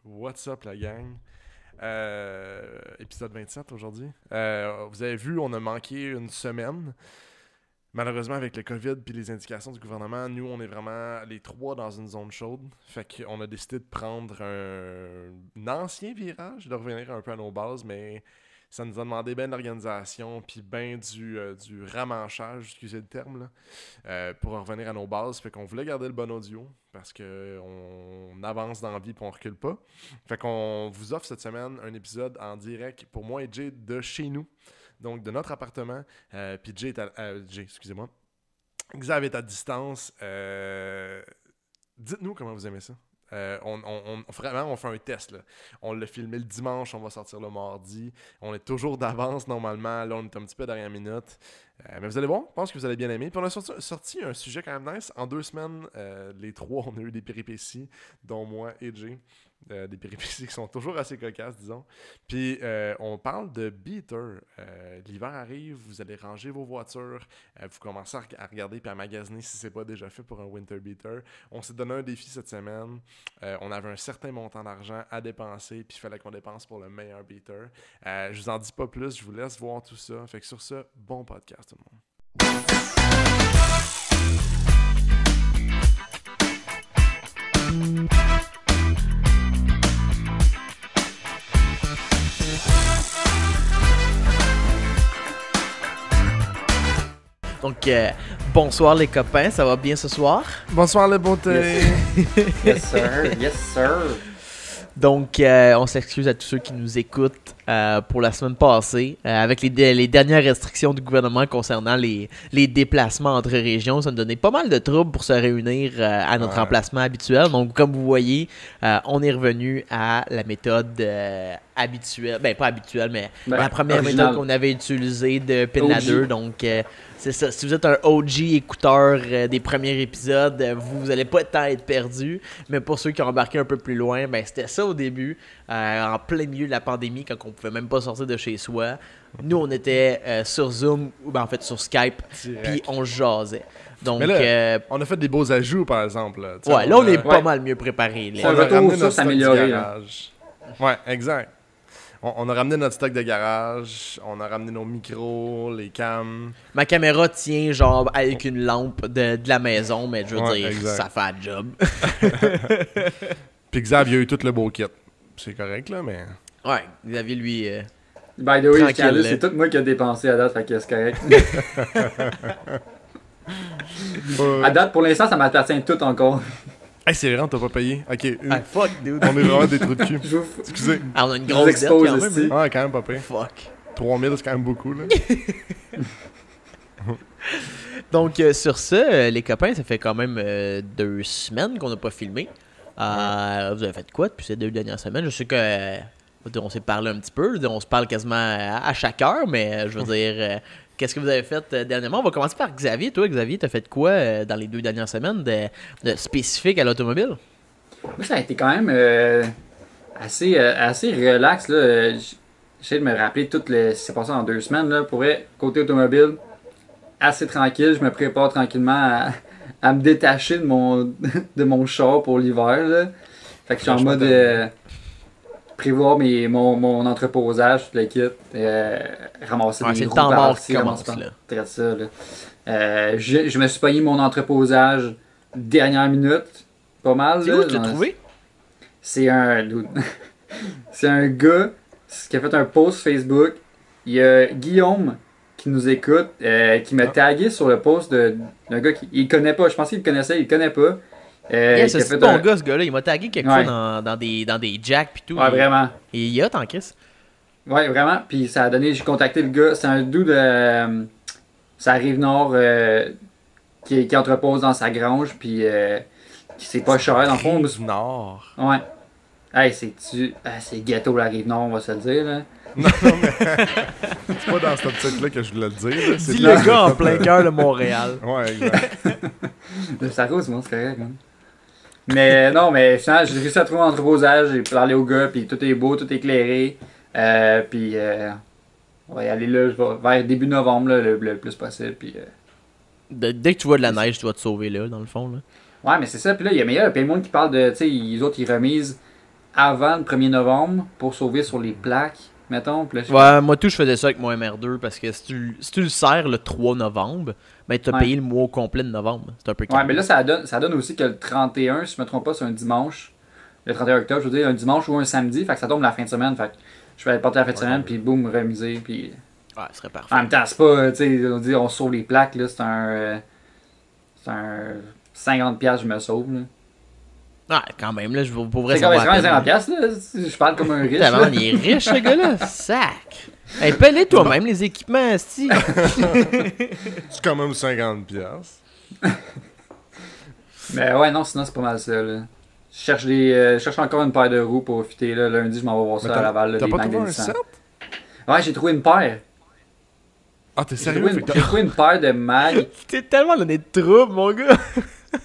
What's up la gang? Épisode 27 aujourd'hui. Vous avez vu, on a manqué une semaine. Malheureusement, avec le COVID et les indications du gouvernement, nous, on est vraiment les trois dans une zone chaude. Fait qu'on a décidé de prendre un ancien virage, de revenir un peu à nos bases, mais ça nous a demandé bien de l'organisation puis bien du ramanchage, excusez le terme, là, pour en revenir à nos bases. Fait qu'on voulait garder le bon audio parce qu'on avance dans la vie et on recule pas. Fait qu'on vous offre cette semaine un épisode en direct pour moi et Jay de chez nous. Donc, de notre appartement. Puis Jay est à... Jay, excusez-moi. Xav est à distance. Dites-nous comment vous aimez ça. Vraiment, on fait un test. Là. On l'a filmé le dimanche, on va sortir le mardi. On est toujours d'avance normalement. Là, on est un petit peu dernière minute. Mais vous allez voir, je pense que vous allez bien aimer. Puis on a sorti un sujet quand même nice. En 2 semaines, les trois, on a eu des péripéties, dont moi et Jay. Des péripéties qui sont toujours assez cocasses, disons. Puis on parle de beater. L'hiver arrive, vous allez ranger vos voitures, vous commencez à regarder puis à magasiner si c'est pas déjà fait pour un winter beater. On s'est donné un défi cette semaine. On avait un certain montant d'argent à dépenser, puis il fallait qu'on dépense pour le meilleur beater. Je vous en dis pas plus, je vous laisse voir tout ça. Fait que sur ça, bon podcast tout le monde. Donc, bonsoir les copains, ça va bien ce soir? Bonsoir les beautés! Yes sir, yes sir. Donc, on s'excuse à tous ceux qui nous écoutent pour la semaine passée. Avec les dernières restrictions du gouvernement concernant les déplacements entre régions, ça nous donnait pas mal de troubles pour se réunir à notre emplacement habituel. Donc, comme vous voyez, on est revenu à la méthode habituelle. Ben, pas habituelle, mais la première original. méthode qu'on avait utilisée de Pinlader. Donc, c'est ça. Si vous êtes un OG écouteur des premiers épisodes, vous n'allez pas tant être perdu. Mais pour ceux qui ont embarqué un peu plus loin, ben c'était ça au début, en plein milieu de la pandémie, quand on pouvait même pas sortir de chez soi. Nous, on était sur Zoom, ou ben en fait sur Skype, puis on jasait. Donc, Mais là, on a fait des beaux ajouts, par exemple. Là, ouais, là, on est pas mal mieux préparés. Ça On va a ramené ça notre stock du s'améliorer, garage. Ouais, exact. On a ramené notre stock de garage, on a ramené nos micros, les cams. Ma caméra tient genre avec une lampe de la maison, mais je veux dire, exact. ça fait un job. Puis Xav, il a eu tout le beau kit. C'est correct, là, mais... Ouais, Xavier, lui... By the way, Tranquille, Scala, là. c'est tout moi qui ai dépensé à date, fait que c'est correct. À date, pour l'instant, ça m'appartient tout encore. Hey, c'est vrai, on t'a pas payé. Ok, Ah, fuck, dude. on est vraiment des trous de cul. Je vous, Excusez. Ah, on a une je vous grosse dette expose quand même. aussi. hein. Ouais, quand même pas payé. Fuck. 3000, c'est quand même beaucoup, là. Donc, sur ce, les copains, ça fait quand même 2 semaines qu'on n'a pas filmé. Vous avez fait quoi depuis ces 2 dernières semaines? Je sais que on s'est parlé un petit peu, on se parle quasiment à chaque heure, mais je veux dire, qu'est-ce que vous avez fait dernièrement? On va commencer par Xavier. Toi, Xavier, t'as fait quoi dans les 2 dernières semaines de spécifique à l'automobile? Moi, ça a été quand même assez relax. Là. J'essaie de me rappeler tout ce qui s'est passé en 2 semaines. Là. Pour vrai, côté automobile, assez tranquille. Je me prépare tranquillement à me détacher de mon char pour l'hiver. Là. Fait que je suis en mode prévoir mon entreposage, tout le kit. Ramasser Ouais, des c'est le roues temps par mort ici, qui commence, ramasser là. très ça, là. Je me suis pogné mon entreposage dernière minute. Pas mal. C'est là, où tu l'as dans- trouvé? C'est un c'est un gars qui a fait un post Facebook. Il y a Guillaume qui nous écoute, qui m'a tagué sur le post d'un gars qu'il connaît pas. Je pensais qu'il le connaissait, il le connaît pas. Yeah, qui a c'est fait ton un- gars, ce gars-là. Il m'a tagué quelques Ouais. fois dans des jacks pis tout. Ouais, vraiment. Et il y a tant Chris. Ouais, vraiment. Puis ça a donné, j'ai contacté le gars. C'est un dude de ça arrive nord qui entrepose dans sa grange. Puis qui c'est pas cher dans le fond. Du Nord. Ouais. Hey, c'est ghetto la rive nord, on va se le dire. Là. Non, mais... c'est pas dans cette optique-là que je voulais le dire. Là. C'est Dis dans- le gars en plein cœur de Montréal. Ouais, exact. Ça rose, moi, c'est correct. Hein. Mais non, mais finalement, j'ai réussi à trouver un entreposage, j'ai parlé au gars, puis tout est beau, tout est éclairé. Puis on va y aller là, je vais vers début novembre, là, le plus possible. Puis, Dès que tu vois de la neige, tu vas te sauver là, dans le fond. Là. ouais, mais c'est ça. Puis là, il y a plein de monde qui parle de, tu sais, les autres, ils remisent avant le 1er novembre pour sauver sur les plaques, mettons. Puis là, Ouais, moi tout, je faisais ça avec mon MR2 parce que si tu le sers le 3 novembre, ben t'as payé le mois complet de novembre. C'est un peu ouais, mais là, ça donne aussi que le 31, si je me trompe pas, c'est un dimanche. Le 31 octobre, je veux dire, un dimanche ou un samedi, fait que ça tombe la fin de semaine. Fait que je vais aller porter la fin de semaine, puis boum, remiser, puis... Ouais, ce serait parfait. En même temps, c'est pas, tu sais, on dit on sauve les plaques, là, c'est un 50$, je me sauve, là. Ouais, quand même, là, pour vrai, C'est ça quand va même à 50$, peine. là. Je parle comme un riche. Putain, là. il est riche, ce gars-là. Sac. Hey, paye-les toi-même, les équipements, esti. C'est quand même 50$. Mais ouais, non, sinon, c'est pas mal ça, là. Je cherche encore une paire de roues pour fitter, là. Lundi, je m'en vais voir ça à Laval, là, T'as des pas Mac trouvé un Nissan. set? Ouais, j'ai trouvé une paire. Ah, t'es J'ai sérieux? trouvé, j'ai trouvé une paire de mag. T'es tellement donné de trouble, mon gars.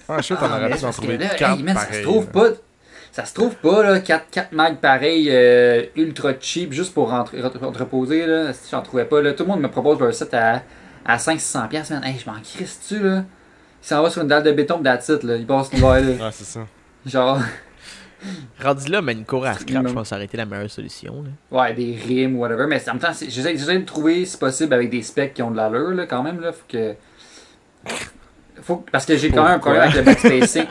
Ah, je suis sûr t'en aurais mais pu en parce que trouver là, 4 hey, man, pareils. ça se trouve pas, là, 4 mags pareils, ultra cheap, juste pour reposer, là. Si j'en trouvais pas, là. Tout le monde me propose leur set à 500-600$, man. Hey, je m'en crisse-tu, là? Il s'en va sur une dalle de béton, that's it, là. Il passe l'hiver, là. Ouais, c'est ça. Genre, Rendu là, mais une cour à scrap, je pense que ça aurait été la meilleure solution. Là. ouais, des rimes ou whatever, mais en même temps, j'essaie de trouver, si possible, avec des specs qui ont de l'allure, là, quand même, là. Parce que j'ai quand même un problème avec le backspacing.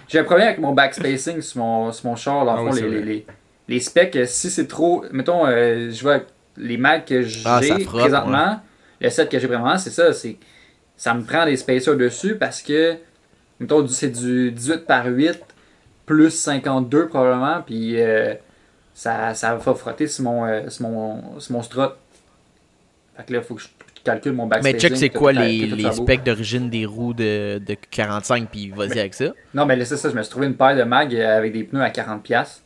J'ai un problème avec mon backspacing sur mon char, dans le fond, oui, c'est vrai. les specs, si c'est trop. Mettons, je vois les Macs que j'ai ça frotte, présentement, le set que j'ai présentement, c'est ça, ça me prend des spacers dessus parce que, mettons, c'est du 18/8 plus 52 probablement, puis ça va frotter sur mon strut. Fait que là, il faut que je calcule mon backspacing. Mais check, c'est tout quoi tout les beau. specs d'origine des roues de 45, puis vas-y avec ça. Non, mais là, c'est ça, je me suis trouvé une paire de mag avec des pneus à 40$.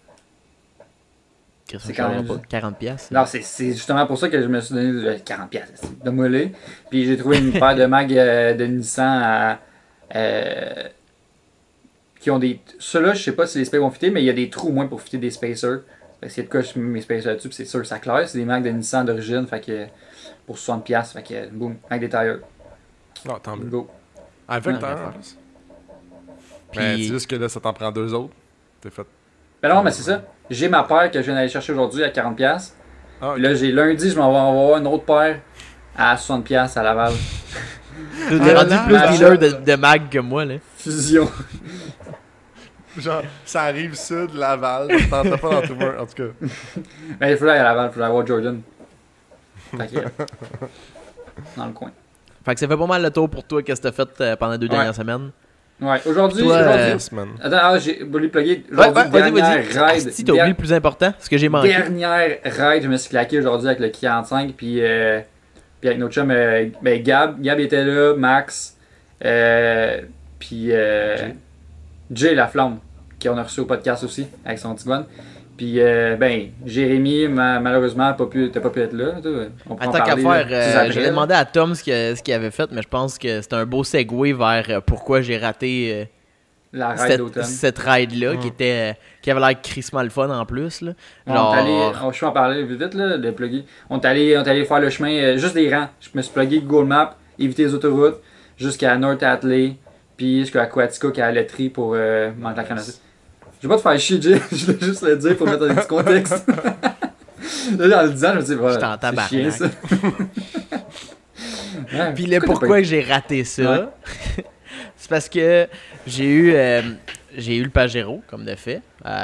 C'est quand même- pas 40 pièces. Non, c'est justement pour ça que je me suis donné 40$, de mollet. Puis j'ai trouvé une paire de mag de Nissan qui ont des. Ceux-là, je sais pas si les specs vont fitter, mais il y a des trous au moins pour fitter des spacers. Parce qu'il y a de quoi je mets mes spacers là-dessus, puis c'est sûr, ça claire. C'est des mags de Nissan d'origine, fait que pour 60$, fait que boum, avec des tires. Non, tant mieux. Go. Avec Ouais, t'as bien en fait. plus. Mais Puis- c'est juste que là, ça t'en prend 2 autres. T'es fait. Ben non, mais c'est ça. J'ai ma paire que je viens d'aller chercher aujourd'hui à 40$. Ah, Puis là, j'ai lundi, je m'en vais avoir une autre paire à 60$ à Laval. T'es Ah, rendu là, plus là, dealer de mag que moi, là. Fusion. genre, ça arrive sud, Laval. T'as pas d'en trouver un, en tout cas. Mais il faut aller à Laval, il faut aller voir Jordan. Fait que, dans le coin. Fait que ça fait pas mal le tour pour toi, qu'est-ce que t'as fait pendant les 2 Ouais. dernières semaines. Ouais, aujourd'hui, Toi, Yes, man. attends, j'ai voulu plugger. Ouais, Aujourd'hui, vas-y, dernière vas-y. ride. Asti, t'as oublié le plus important, ce que j'ai manqué. Dernière ride, je me suis claqué aujourd'hui avec le 45, puis avec notre chum, ben Gab était là, Max, puis Jay Laflamme, qu'on a reçu au podcast aussi, avec son Tiguan. Puis, ben, Jérémy, malheureusement, t'as pas pu être là. On pourra en Tant qu'à parler, là, faire, plus après, j'allais là. demander à Tom ce qu'il avait fait, mais je pense que c'était un beau segue vers pourquoi j'ai raté La ride d'automne. cette ride-là, qui avait l'air crissement le fun en plus. Là. Je vais en parler vite, là, de plugger. On est allé faire le chemin, juste des rangs. Je me suis plugué Google Maps, éviter les autoroutes, jusqu'à North Atley, puis jusqu'à Aquatica, qui est à la tri pour manquer la canassie. Je vais pas te faire chier, Jay. Je voulais juste le dire pour mettre un petit contexte. Là, en le disant, je me dis, voilà, J'étais en c'est tabarnak. chiant, ça. Ouais, Puis le pourquoi pourquoi que j'ai raté ça, Ouais. c'est parce que j'ai eu le Pajero, comme de fait.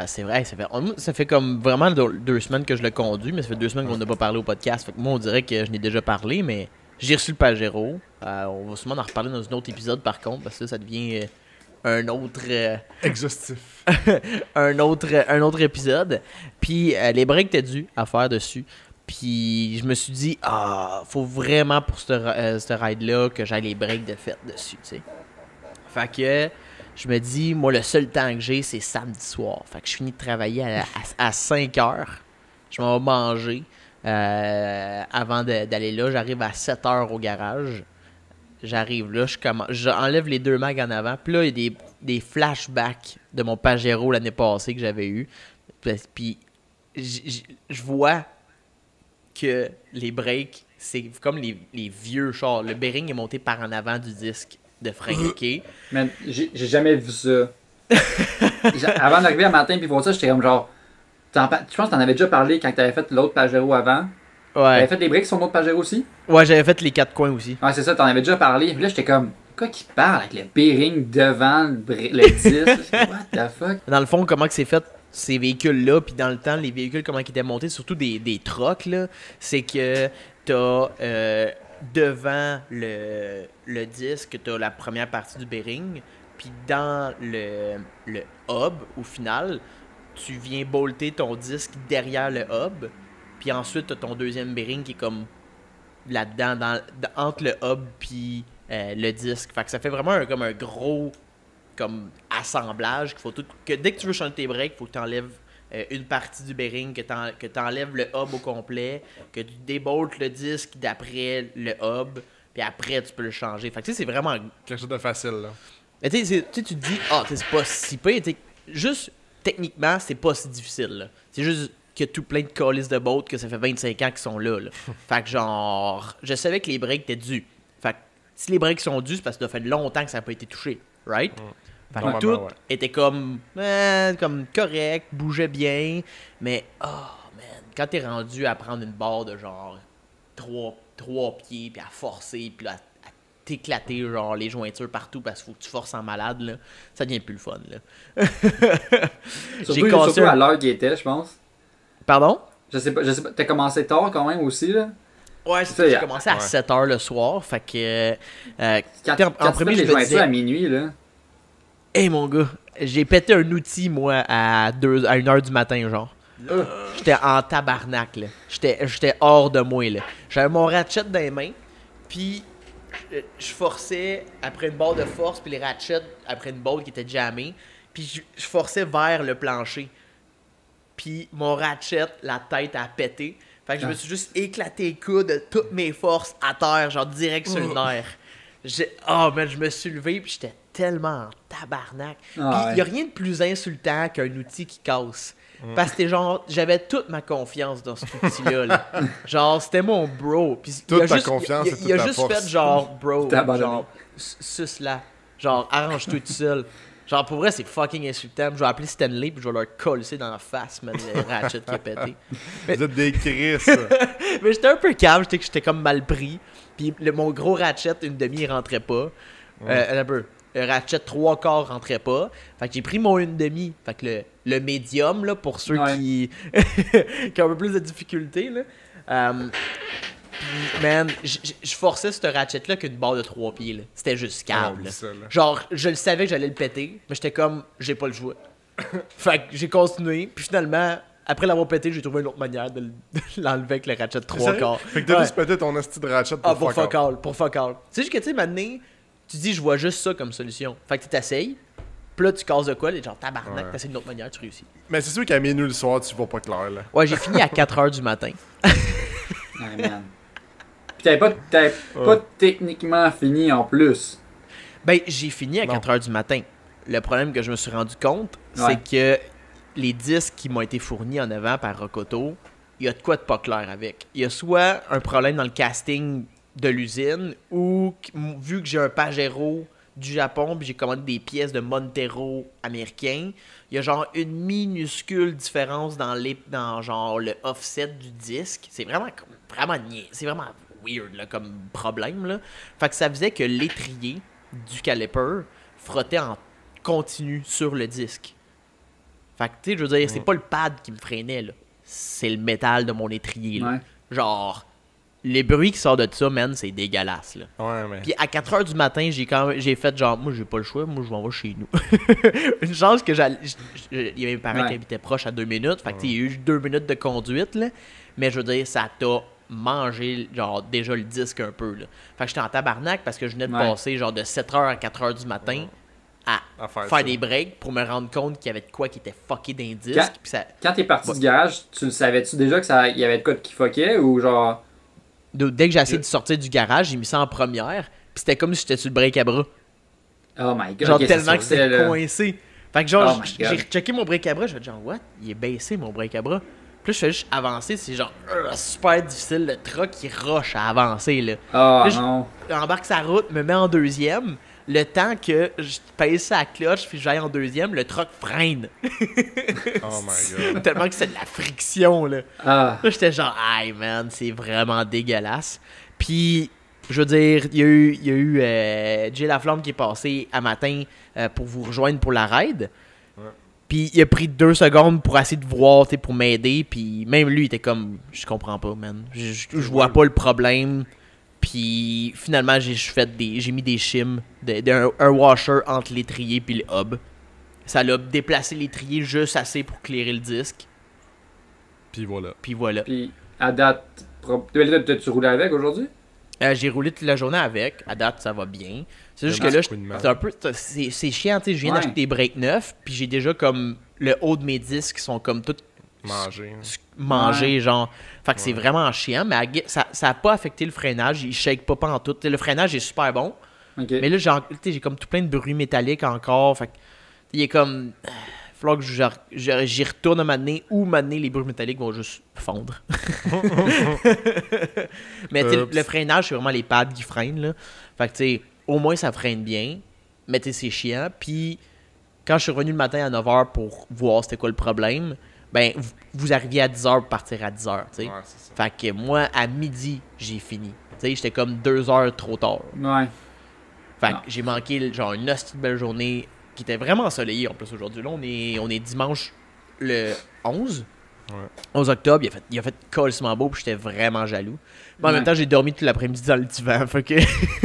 C'est vrai, ça fait comme vraiment 2 semaines que je le conduis, mais ça fait 2 semaines qu'on n'a pas parlé au podcast. Fait que moi, on dirait que je n'ai déjà parlé, mais j'ai reçu le Pajero. On va sûrement en reparler dans un autre épisode, par contre, parce que là, ça devient un autre... Exhaustif. un autre épisode. Puis les breaks étaient dus à faire dessus. Puis je me suis dit, faut vraiment pour ce ride-là que j'aille les breaks de fête dessus, tu sais. Fait que je me dis, moi, le seul temps que j'ai, c'est samedi soir. Fait que je finis de travailler à 5 heures. Je m'en vais manger avant d'aller là. J'arrive à 7 heures au garage. J'arrive là, j'enlève les 2 mags en avant. Puis là, il y a des flashbacks de mon Pajero l'année passée que j'avais eu. Puis je vois que les breaks, c'est comme les vieux chars. Le bearing est monté par en avant du disque de frein, ok? Man, j'ai jamais vu ça. Avant d'arriver à matin puis voir ça, j'étais comme genre, Je pense que t'en avais déjà parlé quand t'avais fait l'autre Pajero avant. T'avais Ouais. fait les briques sur l'autre Pajero aussi? Ouais, j'avais fait les 4 coins aussi. Ouais, c'est ça, t'en avais déjà parlé. Puis là, j'étais comme, quoi qui parle avec le bearing devant le 10? What the fuck? Dans le fond, comment que c'est fait ces véhicules-là, puis dans le temps, les véhicules, comment ils étaient montés, surtout des trucks, là, c'est que t'as devant le disque, t'as la première partie du bearing, puis dans le hub, au final, tu viens bolter ton disque derrière le hub, puis ensuite t'as ton deuxième bearing qui est comme là-dedans, entre le hub puis le disque. Fait que ça fait vraiment comme un gros comme assemblage que dès que tu veux changer tes breaks, il faut que tu enlèves une partie du bearing, que tu enlèves le hub au complet, que tu déboltes le disque d'après le hub, puis après tu peux le changer. Fait que tu sais, c'est vraiment... Quelque chose de facile, là. Mais tu sais, tu te dis, c'est pas si pire. Juste, techniquement, c'est pas si difficile. Là. C'est juste qu'il y a tout plein de calices de bottes que ça fait 25 ans qu'ils sont là. Fait que genre, je savais que les breaks étaient dus. Fait que si les breaks sont dus, c'est parce que ça fait longtemps que ça n'a pas été touché. Right? Fait que tout était comme correct, bougeait bien. Mais, man, quand t'es rendu à prendre une barre de genre 3 pieds, puis à forcer, puis à t'éclater genre les jointures partout parce qu'il faut que tu forces en malade, là, ça devient plus le fun. Là. Surtout à l'heure qui était, je pense. Pardon? Je sais pas. T'as commencé tard quand même aussi, là? Ouais, c'est ça. J'ai commencé à 7h le soir. Fait que. En premier, je me disais à minuit, là. Hey, mon gars, j'ai pété un outil, moi, à 1h du matin, genre. J'étais en tabarnak, là. J'étais hors de moi, là. J'avais mon ratchet dans les mains, puis je forçais après une barre de force, puis les ratchets après une barre qui était jammée, puis je forçais vers le plancher. Puis mon ratchet, la tête a pété. Fait que je me suis juste éclaté les coudes de toutes mes forces à terre, genre direct sur le nerf. Mais je me suis levé, puis j'étais tellement en tabarnak. Puis il y a rien de plus insultant qu'un outil qui casse. Parce que genre, j'avais toute ma confiance dans cet outil-là. Là. Genre, c'était mon bro. Puis toute ta confiance et toute ta force. Il a juste fait genre, bro, genre, suce là. Genre, arrange-toi tout seul. Genre, pour vrai, c'est fucking insultant. Je vais appeler Stanley puis je vais leur coller dans la face, man, le ratchet qui a pété. Vous êtes des Chris. Mais j'étais un peu calme, j'étais comme mal pris. Puis mon gros ratchet, une demi, il rentrait pas. Un peu. Le ratchet 3/4 rentrait pas. Fait que j'ai pris mon une demi. Fait que le médium, là, pour ceux qui ont un peu plus de difficultés, là. Puis, man, je forçais ce ratchet-là qu'une barre de 3 pieds, là. C'était juste câble. Genre, je le savais que j'allais le péter, mais j'étais comme, j'ai pas le choix. Fait que j'ai continué, puis finalement, après l'avoir pété, j'ai trouvé une autre manière de l'enlever avec le ratchet 3/4. Fait que t'as juste pété ton esti de ratchet pour fuck all. Pour fuck all. Tu sais, juste que, tu sais, maintenant, tu dis, je vois juste ça comme solution. Fait que tu t'essayes, puis là, tu casses de quoi, et genre, tabarnak, t'essayes d'une autre manière, tu réussis. Mais c'est sûr qu'à minuit le soir, tu vas pas clair, là. Ouais, j'ai fini à 4h du matin. Man. Puis t'avais pas techniquement fini en plus. Ben, j'ai fini à 4h du matin. Le problème que je me suis rendu compte, c'est que les disques qui m'ont été fournis en avant par Rokoto, il y a de quoi de pas clair avec. Il y a soit un problème dans le casting de l'usine, ou vu que j'ai un Pajero du Japon, puis j'ai commandé des pièces de Montero américain, il y a genre une minuscule différence dans genre le offset du disque. C'est vraiment c'est vraiment weird là, comme problème, là. Fait que ça faisait que l'étrier du caliper frottait en continu sur le disque. Fait que, tu sais, je veux dire, c'est pas le pad qui me freinait, là. C'est le métal de mon étrier, là. Genre, les bruits qui sortent de ça, man, c'est dégueulasse, là. Ouais, mais... Puis à 4h du matin, j'ai fait genre, moi, j'ai pas le choix, moi, je m'en vais chez nous. Une chance que il y avait mes parents qui habitaient proches à 2 minutes. Fait que, il y a eu 2 minutes de conduite, là. Mais je veux dire, ça t'a mangé, genre, déjà le disque un peu, là. Fait que j'étais en tabarnak parce que je venais de passer, genre, de 7h à 4h du matin à faire des breaks pour me rendre compte qu'il y avait de quoi qui était fucké dans les disques. Quand t'es parti du garage, tu le savais-tu déjà qu'il y avait de quoi qui fuckait ou genre... Dès que j'ai essayé de sortir du garage, j'ai mis ça en première, puis c'était comme si j'étais sur le break à bras. Oh my god. Genre tellement que c'était coincé. Fait que genre, j'ai checké mon break à bras, je fait genre, what? Il est baissé mon break à bras. Puis là, je fais juste avancer, c'est genre super difficile, le truck qui rush à avancer, là. Oh là, non. J'embarque sa route, me met en deuxième. le temps que je pèse ça à la cloche puis j'aille en deuxième, le truck freine. Oh my god. Tellement que c'est de la friction, là. Ah, Là, j'étais genre, aïe, man, c'est vraiment dégueulasse. Puis, je veux dire, il y a eu Jay Laflamme qui est passé à matin pour vous rejoindre pour la raid. Ouais. Puis, il a pris 2 secondes pour essayer de voir, tu sais, pour m'aider. Puis, même lui, il était comme, je comprends pas, man. Je vois pas le problème. Puis, finalement, j'ai mis des shims, un washer entre l'étrier puis le hub. Ça l'a déplacé l'étrier juste assez pour clairer le disque. Puis voilà. Puis voilà. puis à date, t'as-tu roulé avec aujourd'hui? J'ai roulé toute la journée avec. À date, ça va bien. C'est juste que Dommage, là, coup de main. c'est un peu. C'est chiant, tu sais. Je viens Ouais. d'acheter des breaks neufs, puis j'ai déjà comme. Le haut de mes disques qui sont comme tout Manger. mangés, genre. Fait que c'est Ouais. vraiment chiant, mais ça a pas affecté le freinage. Il shake pas en tout. Le freinage est super bon. Ok. Mais là, j'ai comme tout plein de bruits métalliques encore. Fait que. Il est comme. Il va falloir que j'y retourne à m'amener ou m'amener les bruits métalliques vont juste fondre. Mais tu sais, le freinage, c'est vraiment les pads qui freinent, là. Fait que tu sais, au moins ça freine bien. Mais tu sais, c'est chiant. Puis quand je suis revenu le matin à 9h pour voir c'était quoi le problème, ben vous arriviez à 10h pour partir à 10h, tu sais. Ouais, c'est ça. Fait que moi, à midi, j'ai fini. Tu sais, j'étais comme 2 heures trop tard. Ouais. Fait que Non. j'ai manqué genre une hostie de belle journée qui était vraiment ensoleillée en plus aujourd'hui. Là, on est dimanche le 11. Ouais. 11 octobre, il a fait colissement beau, puis j'étais vraiment jaloux. Mais en Ouais. même temps, j'ai dormi tout l'après-midi dans le divan, fait que...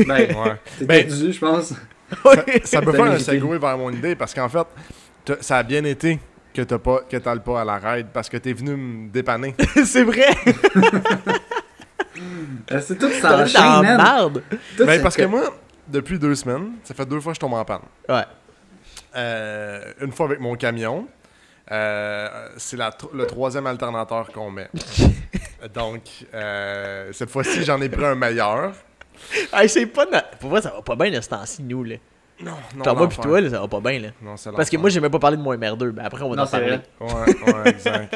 Ben, Ouais. c'était Ben, dû, je pense. ça peut T'as faire un mérité. segue vers mon idée parce qu'en fait, ça a bien été que t'ailles pas à la raid parce que t'es venu me dépanner. C'est vrai! C'est tout T'as s'enchaîne, dans man. merde! Tout Ben, ça- parce que moi, depuis 2 semaines, ça fait 2 fois que je tombe en panne. Ouais. Une fois avec mon camion. C'est le 3e alternateur qu'on met. Donc, cette fois-ci, j'en ai pris un meilleur. Hey, c'est pas... Pour vrai, ça va pas bien, le ce temps-ci, nous, là. Non, Genre, moi pis l'enfer. toi, là, ça va pas bien, là. Non, c'est Parce que l'enfer. moi, j'ai même pas parlé de mon MR2, mais après, on va Non, en c'est parler. vrai. Ouais, exact.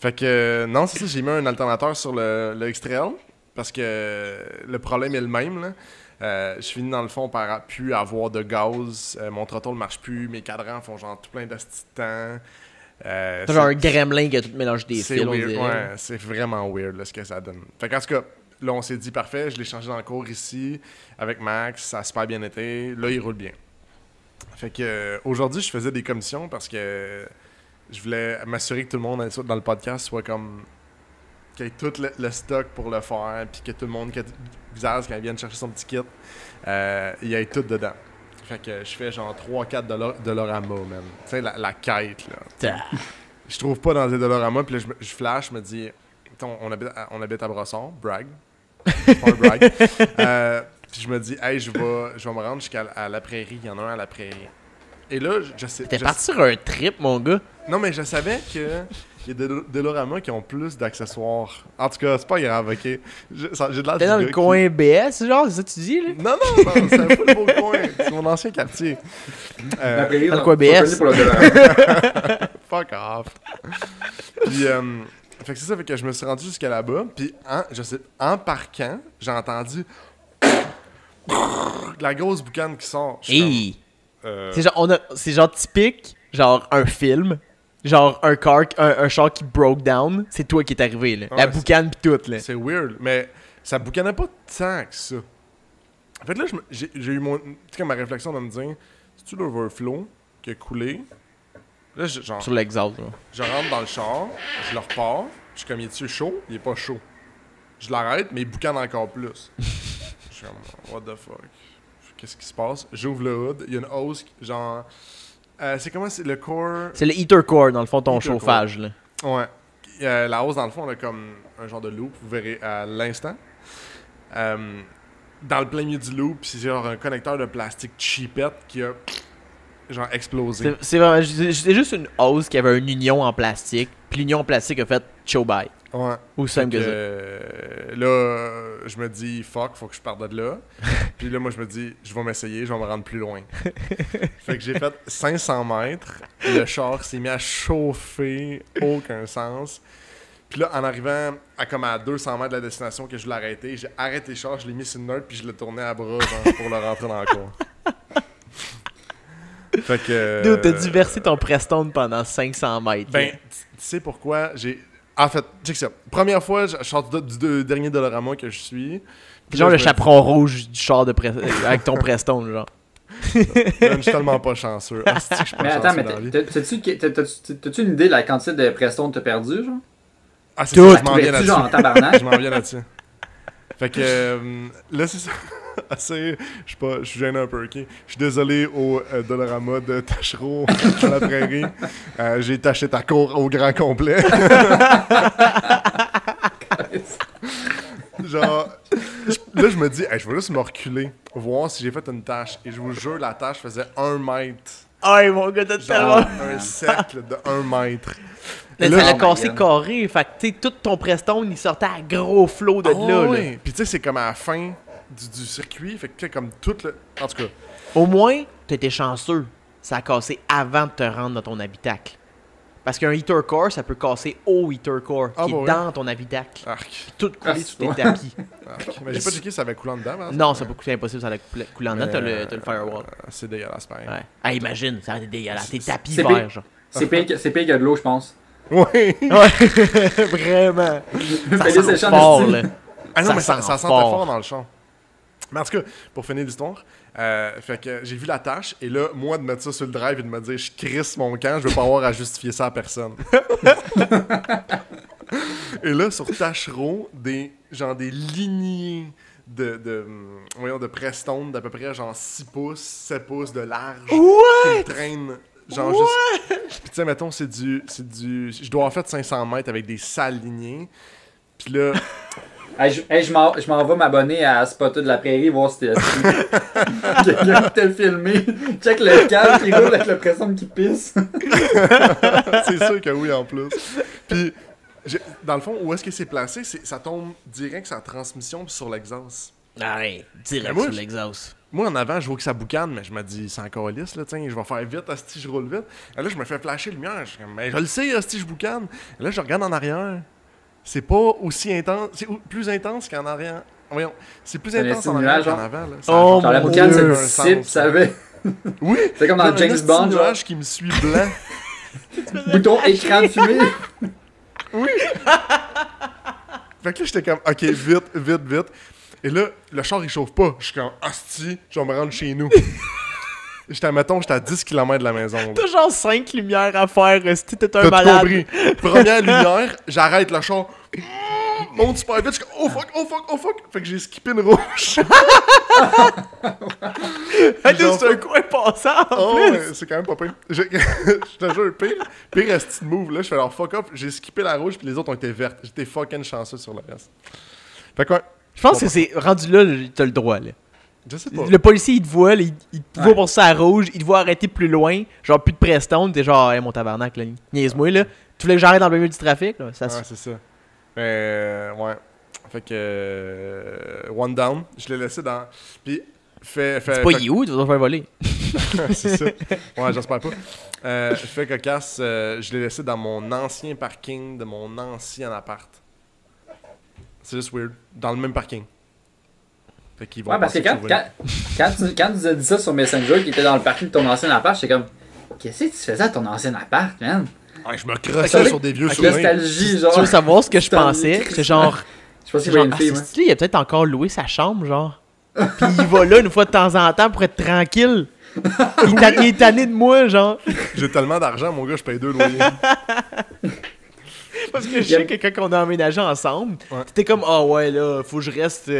Fait que, non, c'est ça, j'ai mis un alternateur sur le X-Trail parce que le problème est le même, là. Je finis dans le fond par plus avoir de gaz, mon throttle marche plus, mes cadrans font genre tout plein de temps. T'as genre un gremlin qui a tout mélangé des c'est fils, on weird, dirait. ouais, c'est vraiment weird là, ce que ça donne. Fait qu'en tout cas, là on s'est dit parfait, je l'ai changé dans le cours ici avec Max, ça a super bien été, là il roule bien. Fait que aujourd'hui je faisais des commissions parce que je voulais m'assurer que tout le monde dans le podcast soit comme qu'il y ait tout le stock pour le faire, puis que tout le monde, que Xaz, quand il vient chercher son petit kit, il y ait tout dedans. Fait que je fais genre 3-4 Dollarama, man. Tu sais, la quête, là. Ta- Je trouve pas dans des Dollarama, puis là, je flash, je me dis, on habite à Brossard, brag. C'est pas un brag. Puis je me dis, hey, je vais me rendre jusqu'à la prairie. Il y en a un à la prairie. Et là, je sais. T'es parti sur un trip, mon gars. Non, mais je savais que il y a des Dollarama qui ont plus d'accessoires. En tout cas, c'est pas grave, ok? J'ai de l'air T'es du dans le gars coin BS, genre, c'est ça que tu dis, là? Non, c'est un peu le beau coin. C'est mon ancien quartier. La prairie, dans le sont- coin sont BS. connus pour le dollar. Fuck off. Puis, fait que c'est ça, fait que je me suis rendu jusqu'à là-bas. Puis, en parquant, j'ai entendu la grosse boucane qui sort. Je suis Hey! comme, C'est genre typique, genre un film, genre un char qui broke down, c'est toi qui est arrivé, là. La Ouais, boucane pis tout, là. c'est weird, mais ça boucanait pas tant que ça. En fait, là, j'ai eu ma réflexion de me dire, c'est-tu l'overflow qui a coulé? Là, genre, Sur l'exhaust, là. je rentre dans le char, je le repars, je suis comme, il est-tu chaud? Il est pas chaud. Je l'arrête, mais il boucane encore plus. Je suis comme, what the fuck? Qu'est-ce qui se passe? J'ouvre le hood, il y a une hausse, genre... c'est comment c'est le core? C'est le heater core, dans le fond, ton Heater core. chauffage, là. Ouais. La hausse, dans le fond, on a comme un genre de loop, vous verrez à l'instant. Dans le plein milieu du loop, c'est genre un connecteur de plastique cheapette qui a genre explosé. C'est vraiment, c'est juste une hausse qui avait une union en plastique, puis l'union en plastique a fait show bye. Ouais. Ou simple que ça. Là, je me dis, fuck, faut que je parte de là. Puis là, moi, je me dis, je vais m'essayer, je vais me rendre plus loin. Fait que j'ai fait 500 mètres. Le char s'est mis à chauffer, aucun sens. Puis là, en arrivant à 200 mètres de la destination que je voulais arrêter, j'ai arrêté le char, je l'ai mis sur une note, puis je l'ai tourné à bras genre, pour le rentrer dans le cours. Fait que... Dude, t'as dû verser ton Prestone pendant 500 mètres. Ben, tu sais pourquoi j'ai... En fait, check ça. Première fois, je sors du dernier Dollarama que je suis. Puis genre là, le je me chaperon rouge du char de avec ton Prestone, genre. dis, man, je suis tellement pas chanceux. Asti que je suis pas Mais attends, chanceux mais dans la vie. t'as-tu une idée de la quantité de Prestone que t'as perdu, genre? Ah, c'est Tout. ça, je m'en viens Tu genre en là-dessus. tabarnak? Je m'en viens là-dessus. Fait que là, c'est ça. Assez, je suis gêné un peu, ok? Je suis désolé au Dollarama de Tachereau à la prairie. J'ai taché ta cour au grand complet. Genre, là, je me dis, hey, je vais juste me reculer, voir si j'ai fait une tâche. Et je vous jure, la tâche faisait 1 mètre. Hey, mon gars, t'as Genre, tellement. un cercle de 1 mètre. Mais là, ça l'a oh my cassé God. carré. Fait que, tu sais, tout ton Prestone, il sortait à gros flot de Ah là, là. ouais. Puis tu sais, c'est comme à la fin du circuit. Fait que tu sais, comme tout le... En tout cas, Au moins, t'étais chanceux. Ça a cassé avant de te rendre dans ton habitacle. Parce qu'un heater core, ça peut casser au heater core, Ah, qui bah est ouais. dans ton habitacle. arc. Tout coulé Ah, sur tes ouais. tapis. Mais j'ai pas checké si ça avait coulé en dedans. par exemple. Non, ça peut coûter impossible, ça allait couler en dedans, t'as le firewall. C'est dégueulasse, pareil. Ouais. Ah, imagine, ça aurait été dégueulasse. Tes tapis c'est verts, pire. genre. C'est pire que de l'eau, je pense. Ouais. Ouais, vraiment. Ça Fais des sent échanges fort, de là. Ah non, Ça mais ça sent sentait fort. fort dans le champ. Mais en tout cas, pour finir l'histoire, fait que j'ai vu la tâche, et là, moi, de mettre ça sur le drive et de me dire, je crisse mon camp, je veux pas avoir à justifier ça à personne. Et là, sur Tachereau, des lignées de Prestone d'à peu près genre 6 pouces, 7 pouces de large. Qui me traînent, genre juste... Puis tu sais, mettons, c'est du... Je dois en fait 500 mètres avec des sales lignées. Puis là... Je m'en vais m'abonner à Spotter de la Prairie, voir si quelqu'un qui t'a filmé. Check le câble qui roule avec le pression qui pisse. C'est sûr que oui, en plus. Puis, dans le fond, où est-ce que c'est placé? Ça tombe direct sur la transmission puis sur l'exhaust. Ah ouais, direct Mais moi, sur je- l'exhaust. Moi, en avant, je vois que ça boucane, mais je me dis, c'est encore lisse, là, tiens, je vais faire vite, asti, je roule vite. Et là, je me fais flasher le lumière. Je suis comme, mais je le sais, asti, je boucane. Et là, je regarde en arrière. C'est pas aussi intense. C'est plus intense qu'en arrière. Voyons, c'est plus C'est un intense en arrière nuage, qu'en genre. avant. Là. Oh, Genre la mon boucane, Dieu. c'est le cible, ça avait. Oui! C'est comme dans Genre, James un esti Bond, genre. nuage qui me suit blanc. Bouton écran de fumée. Fait que là, j'étais comme, ok, vite, vite, vite. Et là, le char, il chauffe pas. Je suis comme, asti, je vais me rendre chez nous. J'étais à 10 km de la maison. là. T'as genre 5 lumières à faire si t'es un T'as tout malade. compris. Première lumière, j'arrête le char. Monte super vite, je suis comme, oh fuck, oh fuck, oh fuck. Fait que j'ai skippé une rouge. Ah, dude, c'est un coin passant en Oh, plus. ouais, c'est quand même pas pire. Je te jure, pire esti de move, là. Je fais leur fuck up, j'ai skippé la rouge, puis les autres ont été vertes. J'étais fucking chanceux sur le reste. Fait que ouais, Je pense que c'est rendu là, t'as le droit, là. je sais pas. Le policier, il te voit, là, il te voit Ouais. pour ça à rouge, il te voit arrêter plus loin, genre plus de Prestone, t'es genre, hey, mon tabarnak, là, niaise-moi, là. Tu voulais que j'arrête dans le milieu du trafic, là? Ça, Ouais, c'est ça. Ouais. Fait que. One down, je l'ai laissé dans. Puis, c'est pas you, tu vas te faire voler. c'est ça. Ouais, j'espère pas. Fait cocasse, je l'ai laissé dans mon ancien parking de mon ancien appart. C'est juste weird. Dans le même parking. Fait qu'ils vont Ouais, parce que penser quand je suis tu nous as dit ça sur Messenger, qui était dans le parking de ton ancien appart, j'étais comme, qu'est-ce que tu faisais à ton ancien appart, man? Ouais, je me crossais sur des vieux Avec souvenirs. nostalgie, genre. Tu veux savoir ce que je Nostalgie. pensais? C'est genre, Je pense qu'il y genre avait une fille, moi. il a peut-être encore loué sa chambre, genre. Puis il va là une fois de temps en temps pour être tranquille. Il est tanné de moi, genre. J'ai tellement d'argent, mon gars, je paye 2 loyers. Parce que je sais que quand on a emménagé ensemble, Ouais. t'étais comme, ah ouais, là, faut que je reste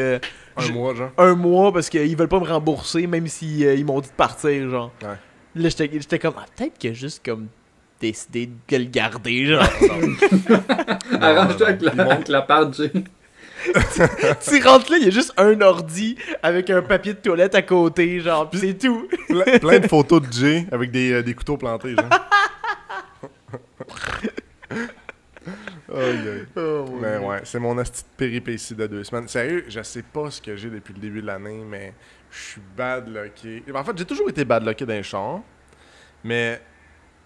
Un mois, genre. un mois parce qu'ils veulent pas me rembourser, même si ils m'ont dit de partir, genre. Ouais. Là, j'étais comme, ah, peut-être que juste comme décidé de le garder, genre. Arrange-toi non, non. avec la part, Jay. Tu rentres là, il y a juste un ordi avec un papier de toilette à côté, genre, pis c'est tout. Plein de photos de Jay avec des couteaux plantés, genre. Aïe, aïe. Mais ouais, c'est mon asti de péripétie de 2 semaines. Sérieux, je sais pas ce que j'ai depuis le début de l'année, mais je suis bad locké. En fait, j'ai toujours été bad locké dans les chars, mais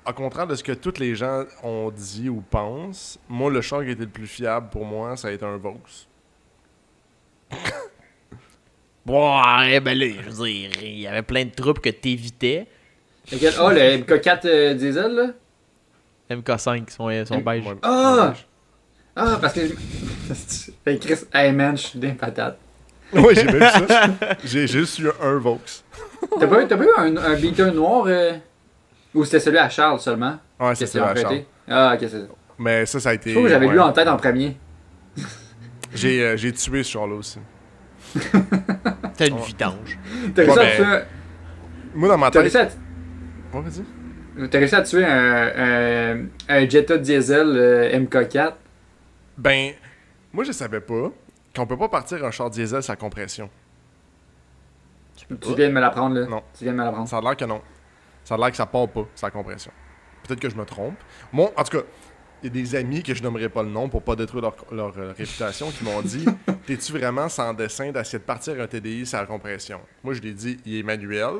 au contraire de ce que tous les gens ont dit ou pensent, moi, le char qui était le plus fiable pour moi, ça a été un Vaux. Ouais, ben là, je veux dire, il y avait plein de troupes que t'évitais. Lequel? Ah, le MK4 diesel, là? MK5, sont beige. Ouais, Ah! Ah, parce que. Hey, Chris, hey man, je suis des patates. ouais, j'ai même vu ça. J'ai juste eu un Vaux. T'as pas eu un beater noir ou c'était celui à Charles seulement? Ouais, c'est Qu'est-ce qu'ils ça, ont la prêté? Charles. Ah, ok, c'est ça. Mais ça a été. Je trouve que j'avais ouais. lu en tête en premier. J'ai tué ce char-là aussi. T'as une vidange. T'as réussi Ouais, à tuer. Moi, dans ma T'as tête. réussi à. Ouais, vas-y. T'as réussi à tuer un Jetta diesel MK4. Ben, moi, je savais pas qu'on peut pas partir un char diesel sa compression. Tu viens de me l'apprendre, là. Non. Tu viens de me l'apprendre. Ça a l'air que non. Ça a l'air que ça part pas, sa compression. Peut-être que je me trompe. Bon, en tout cas, il y a des amis que je nommerai pas le nom pour pas détruire leur réputation qui m'ont dit t'es-tu vraiment sans dessin d'essayer de partir un TDI sur la compression? Moi, je l'ai dit, il est manuel,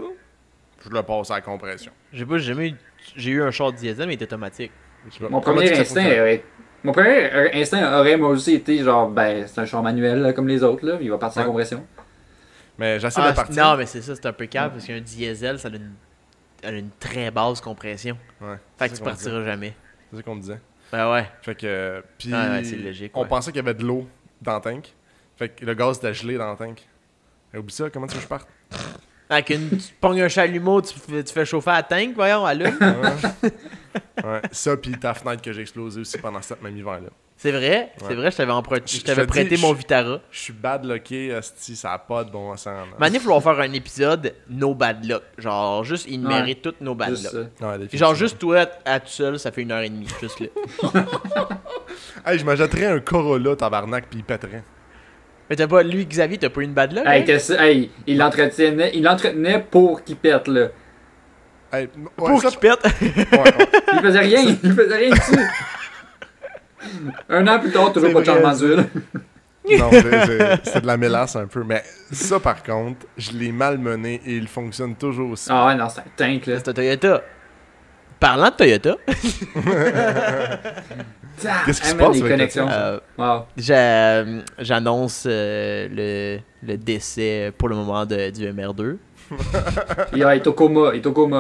je le passe à la compression. J'ai eu un char diesel, mais il était automatique. Mon Comment premier tu sais que ça instinct fonctionne? Mon premier instinct aurait moi aussi été genre, ben, c'est un char manuel là, comme les autres, là. Il va partir à Ouais. compression. Mais j'essaie de partir. Non, mais c'est ça, c'est un peu calme parce qu'un diesel, elle a une très basse compression. Ouais, Fait que c'est tu ce qu'on disait. partiras jamais. C'est ce qu'on me disait. Ben ouais. Fait que. Puis, Ouais, c'est logique, on ouais. pensait qu'il y avait de l'eau dans le tank. Fait que le gaz était gelé dans le tank. Et oublie ça, comment tu veux que je parte? Tu pognes un chalumeau, tu fais chauffer la tank, voyons, allume. Ouais, ça, puis ta fenêtre que j'ai explosé aussi pendant cette même hiver-là. C'est vrai, je t'avais Je t'avais te prêté dis, mon Vitara. Je suis bad locké, asti, ça a pas de bon sens. là. Maintenant, il va faire un épisode No Bad Luck. Genre, juste énumérer toutes nos bad Juste luck. ça. Ouais, Genre, définitivement. juste toi, à tout seul, ça fait 1h30. Juste là. Hey, je m'achèterais un Corolla, tabarnak, puis il pèterait. Mais t'as pas, lui, Xavier, t'as pas eu une bad luck? Hey, hein? hey, il l'entretenait pour qu'il pète, là. Hey, Pour qu'il pète. ouais. Il faisait rien, dessus. Un an plus tard, toujours C'est pas de changement vrai, d'huile. Non, c'est de la mélasse un peu. Mais ça, par contre, je l'ai malmené et il fonctionne toujours aussi. Ah ouais, non, c'est un tank, là. C'est un Toyota. Parlant de Toyota, Qu'est-ce qui se Amène passe les avec connexions. Wow. j'annonce le décès pour le moment du MR2. Il est au coma,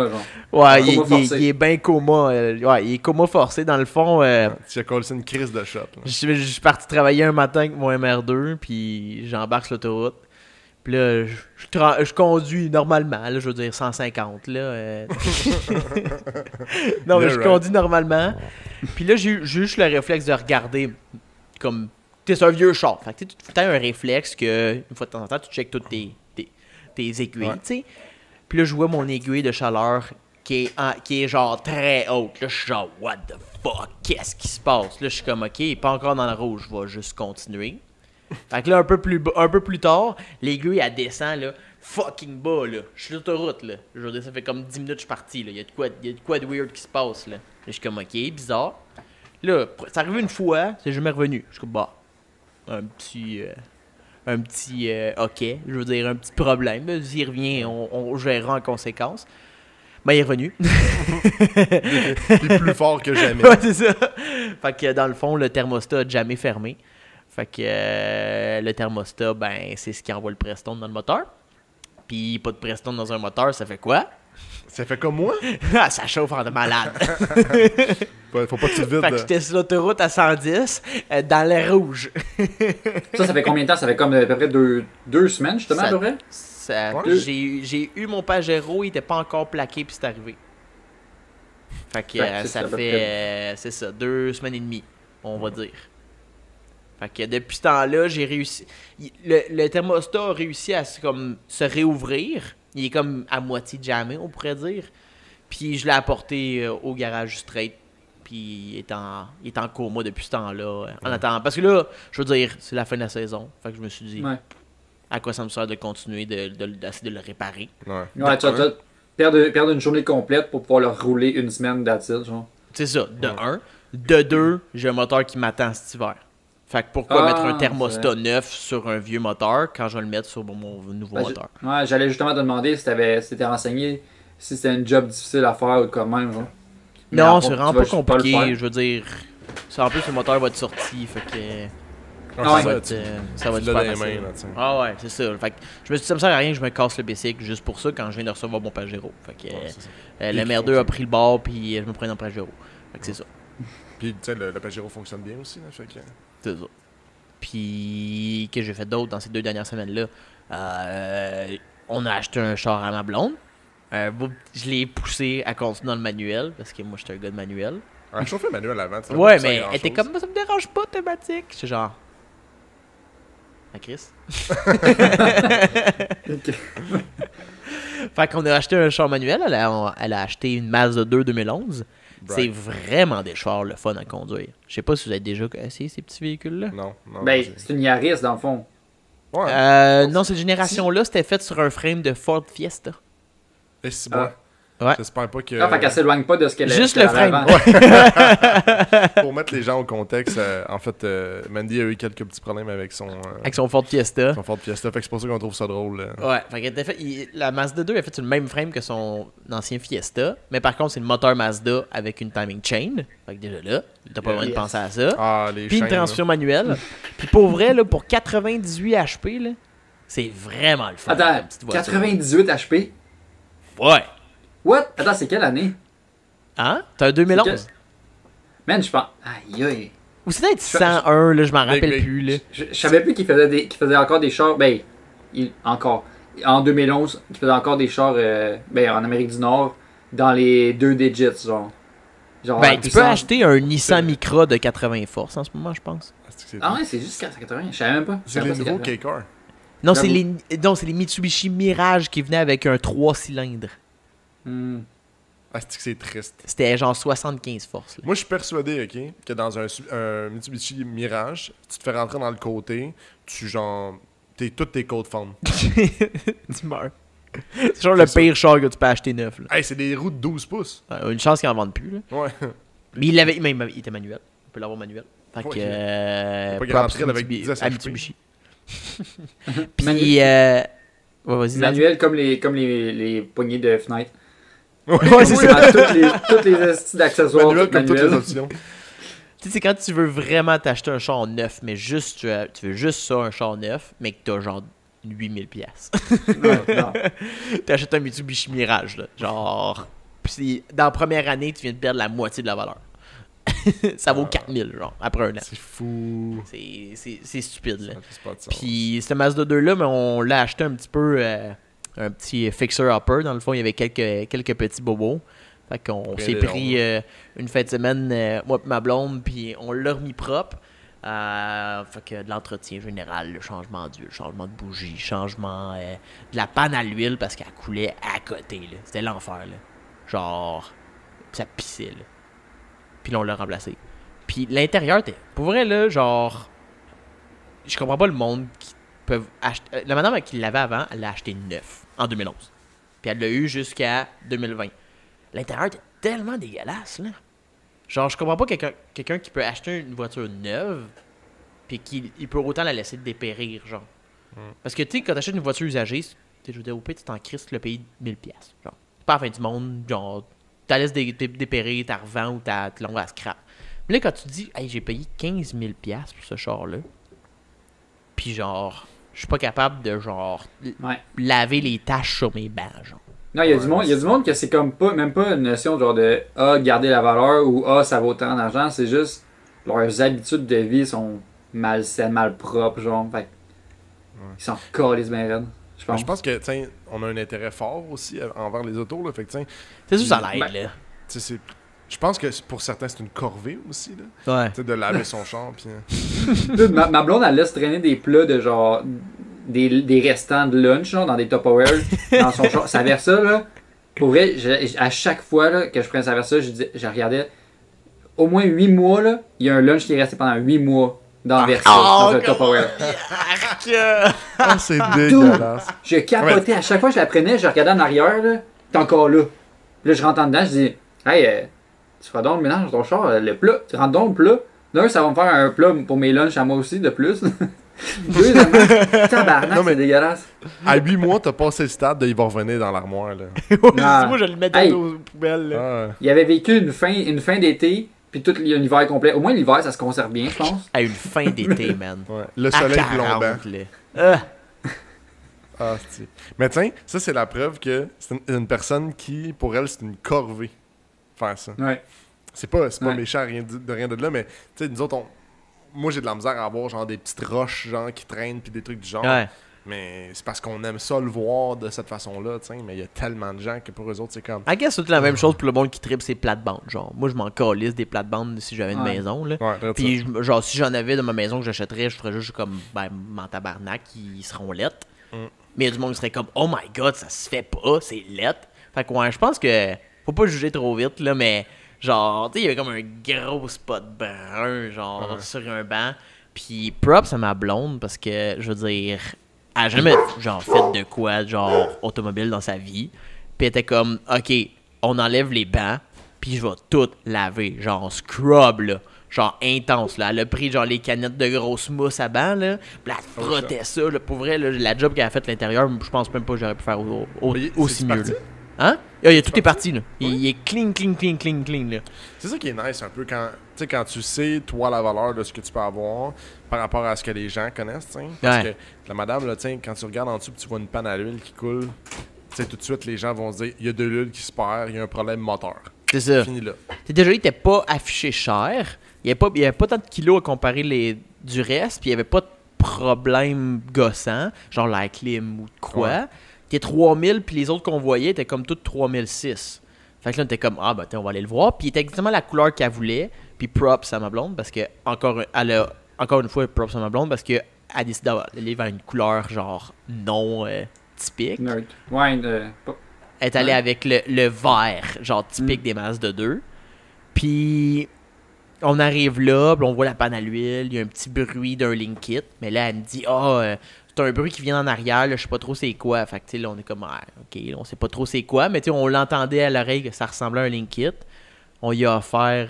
genre. Ouais, Coma forcé. il est bien coma. Ouais, il est coma forcé. Dans le fond, Tu as collé une crise de shot. là. je suis parti travailler un matin avec mon MR2, puis j'embarque sur l'autoroute. Puis là, je conduis normalement, là, je veux dire 150, là. Non, mais Yeah, je right. conduis normalement. Puis là, j'ai eu juste le réflexe de regarder comme... C'est un vieux char. Fait que tu as un réflexe que, une fois de temps en temps, tu checkes toutes tes aiguilles, Ouais. tu sais. Puis là, je vois mon aiguille de chaleur qui est genre très haute. Là, je suis genre, what the fuck? Qu'est-ce qui se passe? Là, je suis comme, ok, il est pas encore dans le rouge, je vais juste continuer. Fait que là, un peu plus tard, l'aiguille, elle descend, là, fucking bas, là. Je suis sur l'autoroute, là. Je veux dire, ça fait comme 10 minutes que je suis parti, là. Il y a de quoi de weird qui se passe, là. Là, je suis comme, ok, bizarre. Là, ça arrive une fois, c'est jamais revenu. Je suis comme, bah, un petit ok, je veux dire, un petit problème. S'il revient, on gérera en conséquence. Ben, il est revenu. Il est plus fort que jamais. Ouais, c'est ça. Fait que dans le fond, le thermostat a jamais fermé. Fait que le thermostat, ben, c'est ce qui envoie le Prestone dans le moteur. Puis pas de Prestone dans un moteur, ça fait quoi? Ça fait comme moi. Ah, ça chauffe en de malade. Faut pas que tu te vides. Fait que j'étais sur l'autoroute à 110, dans le rouge. Ça fait combien de temps? Ça fait comme à peu près deux semaines, justement, Ça- à peu près? Ouais. J'ai eu mon Pajero, il était pas encore plaqué, puis c'est arrivé. Fait que Fait que c'est ça à peu fait, c'est ça, 2 semaines et demie, on va dire. Fait que depuis ce temps-là, j'ai réussi. Le thermostat a réussi à se réouvrir. Il est comme à moitié jammé, on pourrait dire. Puis je l'ai apporté au garage straight. Puis il est en coma depuis ce temps-là. En attendant. Parce que là, je veux dire, c'est la fin de la saison. Fait que je me suis dit, Ouais. à quoi ça me sert de continuer d'essayer de le réparer. Ouais. Ouais, tu vas perdre une journée complète pour pouvoir le rouler une semaine d'attitude, genre. C'est ça, de un. De deux, j'ai un moteur qui m'attend cet hiver. Fait que pourquoi mettre un thermostat neuf sur un vieux moteur quand je vais le mettre sur mon nouveau Ben, moteur? Ouais, j'allais justement te demander si t'étais renseigné, si c'était un job difficile à faire ou de même, genre. Mais Non, en c'est fond, vraiment tu vas pas juste pas le compliqué. faire. Je veux dire, en plus, le moteur va être sorti. Fait que Ah, Ah ouais. c'est ça, ça va être tu l'as super dans les facile. mains, là, tu sais. Ah ouais, c'est ça. Fait que je me suis dit, ça me sert à rien que je me casse le bicycle juste pour ça quand je viens de recevoir mon Pajero. Fait que Ouais, c'est ça. le Puis MR2 a pris le bord, puis je me prends un Pajero. Fait que c'est ça. Puis, tu sais, le Pajero fonctionne bien aussi, là, fait que... C'est ça. Puis, que j'ai fait d'autres dans ces 2 dernières semaines-là? On a acheté un char à ma blonde. Je l'ai poussé à continuer dans le manuel, parce que moi, j'étais un gars de manuel. Un chauffeur manuel avant, tu Ouais, mais elle était comme, ça me dérange pas, thématique. J'étais genre... Ah, Chris? Ok. Fait qu'on a acheté un char manuel. Elle a acheté une Mazda 2 2011. C'est vraiment des chars le fun à conduire. Je sais pas si vous avez déjà essayé ces petits véhicules-là. Non, non. Ben, j'ai- c'est une Yaris, dans le fond. Ouais. Non, cette génération-là, c'était fait sur un frame de Ford Fiesta. Et c'est bon. Ouais. J'espère pas que... Ah, fait qu'elle s'éloigne pas de ce qu'elle Juste qu'elle le avait frame. avant. Pour mettre les gens au contexte, en fait, Mandy a eu quelques petits problèmes avec son Avec son Ford Fiesta. Ford Fiesta. Fait que c'est pour ça qu'on trouve ça drôle. Ouais, fait qu'elle était la Mazda 2 a fait sur le même frame que son ancien Fiesta. Mais par contre, c'est le moteur Mazda avec une timing chain. Fait que déjà là, t'as pas besoin de Yes. penser à ça. Ah, les Puis une chaînes, transmission manuelle. Puis pour vrai, là, pour 98 HP, là, c'est vraiment le fun. Attends, comme petite voiture. 98 HP? Ouais. What? Attends, c'est quelle année? Hein? T'as un 2011? Man, je pense... Aïe, aïe. Ou c'est peut-être 101, là, je m'en rappelle Big. plus, là. Je savais plus qu'il faisait encore des chars. Ben, encore. En 2011, il faisait encore des chars en Amérique du Nord dans les 2 digits, genre. Genre Ben, la tu peux puissance- acheter un Nissan Micra de 80 forces en ce moment, je pense. Ah ouais, c'est juste 480. Je savais même pas. Je C'est savais les pas nouveaux 480. K-Car. Non, J'avoue. c'est les Mitsubishi Mirage qui venaient avec un 3 cylindres. Hmm. Ah, c'est triste. C'était genre 75 forces. Là. Moi, je suis persuadé, OK, que dans un Mitsubishi Mirage, tu te fais rentrer dans le côté, toutes tes côtes fondent. Tu meurs. C'est genre le C'est ça. pire char que tu peux acheter neuf. Là. Hey, c'est des roues de 12 pouces. Une chance qu'ils en vendent plus. Là. Ouais. Mais il était manuel. On peut l'avoir manuel. Fait que. Ouais, Faut pas qu'il props rentre avec Mitsubishi- 10 à HP. Mitsubishi. Manu- Puis. Ouais, vas-y, Zaz. Manuel comme les poignées de fenêtre. Ouais, c'est ça. Toutes les astuces d'accessoires. Manuel tout comme toutes les manuel. options. Tu sais, c'est quand tu veux vraiment t'acheter un char neuf, mais juste tu veux juste ça, un char neuf, mais que t'as genre 8000 pièces. Non. T'achètes un Mitsubishi Mirage, là. Genre. Puis dans la première année, tu viens de perdre la moitié de la valeur. Ça vaut 4000, genre, après un an. C'est fou. C'est stupide, là. Ça fait pas de sens. Puis ce Mazda 2-là, mais on l'a acheté un petit peu, un petit fixer-upper. Dans le fond, il y avait quelques petits bobos. Fait qu'on Rien s'est de pris une fin de semaine, moi et ma blonde, puis on l'a remis propre. Fait que de l'entretien général, le changement d'huile, changement de bougie, changement de la panne à l'huile parce qu'elle coulait à côté. Là. C'était l'enfer. Là. Genre, ça pissait. Là. Puis là, on l'a remplacé. Puis l'intérieur, pour vrai, là, genre, je comprends pas le monde qui peuvent acheter. La madame qui l'avait avant, elle l'a acheté neuf en 2011. Puis elle l'a eu jusqu'à 2020. L'intérieur était tellement dégueulasse, là. Genre, je comprends pas quelqu'un qui peut acheter une voiture neuve, puis qui il peut autant la laisser dépérir, genre. Parce que, tu sais, quand t'achètes une voiture usagée, je veux dire, au pire, tu t'en crises, tu l'as payé 1000$. Genre, c'est pas la fin du monde, genre, tu la laisses dépérir, tu la revends ou tu l'envoies à scrap. Mais là, quand tu dis, hey, j'ai payé 15 000$ pour ce char-là, puis genre, je suis pas capable de, genre, Ouais. laver les taches sur mes bancs, genre. Non, il y a du monde que c'est comme pas, même pas une notion genre de garder la valeur ou ça vaut tant d'argent, c'est juste leurs habitudes de vie sont malsaines, mal propres, genre. Fait ils s'en calissent bien raides, je Mais pense. je pense que, tiens, on a un intérêt fort aussi envers les autos, là. Fait que, tiens, C'est sûr, ça l'aide, Ben, là. tu sais, je pense que pour certains, c'est une corvée aussi, là. Ouais. Tu sais, de laver son char, puis... Dude, ma blonde, elle laisse traîner des plats de genre. Des restants de lunch genre, dans des Tupperware dans son char. Sa Versa, là. Pour vrai, à chaque fois là, que je prenais sa Versa, je regardais. Au moins 8 mois, là, il y a un lunch qui est resté pendant 8 mois dans Versa, dans un Tupperware. Ah, c'est dégueulasse. Je capotais. À chaque fois que je la prenais, je regardais en arrière, là, t'es encore là. Puis là, je rentre en dedans, je dis, hey, tu feras donc le ménage dans ton char, le plat. Tu rentres donc le plat. D'un, ça va me faire un plat pour mes lunchs à moi aussi, de plus. Deuxièmement, tabarnak, Non, mais- c'est dégueulasse. À 8 mois, t'as passé le stade de il va revenir dans l'armoire, là. Ah. Moi, je le mettais Hey. aux poubelles, là. Ah, Il avait vécu une fin d'été puis tout l'hiver complet. Au moins, l'hiver, ça se conserve bien, je pense. À une fin d'été, man. Ouais. Le À soleil 40, plombant. là. Ah, c'est... Mais tiens, ça, c'est la preuve que c'est une personne qui, pour elle, c'est une corvée faire ça. Ouais. C'est pas Ouais. méchant, rien de là, mais tu sais, nous autres, moi, j'ai de la misère à avoir genre des petites roches genre qui traînent puis des trucs du genre. Ouais. Mais c'est parce qu'on aime ça le voir de cette façon-là, tu sais. Mais il y a tellement de gens que pour eux autres, c'est comme... I guess c'est toute la même chose pour le monde qui tripe ses plates-bandes. Genre, moi, je m'en calisse des plates-bandes si j'avais une Ouais. maison, là. Ouais, regarde Puis, genre, si j'en avais dans ma maison que j'achèterais, je ferais juste comme, ben, mon tabarnak, ils seront lettres. Mais il y a du monde qui serait comme, oh my god, ça se fait pas, c'est lettre. Fait que, ouais, je pense que, faut pas juger trop vite, là, mais, genre, tu sais, il y avait comme un gros spot brun, genre, sur un banc. Puis, props à ma blonde, parce que, je veux dire, elle a jamais, genre, fait de quoi, genre, automobile dans sa vie. Puis, elle était comme, ok, on enlève les bancs, puis je vais tout laver, genre, scrub, là. Genre intense, là. Elle a pris genre les canettes de grosse mousse à banc, là. Puis elle frottait ça, là. Pour vrai, là, la job qu'elle a faite à l'intérieur, je pense même pas que j'aurais pu faire aussi c'est-tu mieux, parti? là. Hein? Tout est parti, là. Il est clean, là. C'est ça qui est nice un peu quand, quand tu sais, toi, la valeur de ce que tu peux avoir par rapport à ce que les gens connaissent, tu sais. Parce Ouais. que la madame, là, quand tu regardes en dessous et tu vois une panne à l'huile qui coule, tu sais, tout de suite, les gens vont se dire, il y a de l'huile qui se perd, il y a un problème moteur. C'est ça. Fini là. T'sais, déjà, il était pas affiché cher. Il y avait pas tant de kilos à comparer du reste, puis il y avait pas de problème gossant, genre la clim ou de quoi. Ouais. Il était 3000, puis les autres qu'on voyait étaient comme toutes 3006. Fait que là, on était comme, ah, ben, on va aller le voir. Puis il était exactement la couleur qu'elle voulait. Puis props à ma blonde, parce que, encore une fois, props à ma blonde, parce qu'elle a décidé d'aller vers une couleur, genre, non typique. Nerd. Ouais, pas- Elle est allée Ouais. avec le vert, genre typique des Mazda 2. Puis on arrive là, puis on voit la panne à l'huile, il y a un petit bruit d'un link kit. Mais là, elle me dit, c'est un bruit qui vient en arrière, là, je sais pas trop c'est quoi. Fait que, tu sais, là, on est comme, ok, on sait pas trop c'est quoi. Mais, tu sais, on l'entendait à l'oreille que ça ressemblait à un link kit. On y a offert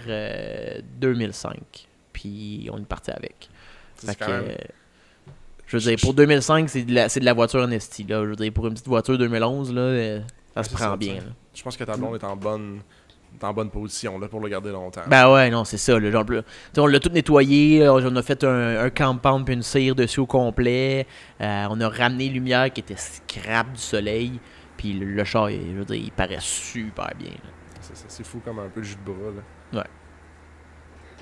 2005. Puis on est parti avec. C'est Fait quand que, même- je veux dire, pour 2005, c'est de la voiture en esti, là. Je veux dire, pour une petite voiture 2011, là, ça se c'est prend ça, bien, tu sais. là. Je pense que ta blonde est en bonne position là, pour le garder longtemps. Ben ouais, non, c'est ça. Là, genre, on l'a tout nettoyé, on a fait un compound puis une cire dessus au complet. On a ramené les lumières qui étaient scrap du soleil. Puis le char, je veux dire, il paraît super bien. Là. C'est fou comme un peu le jus de bras. Là.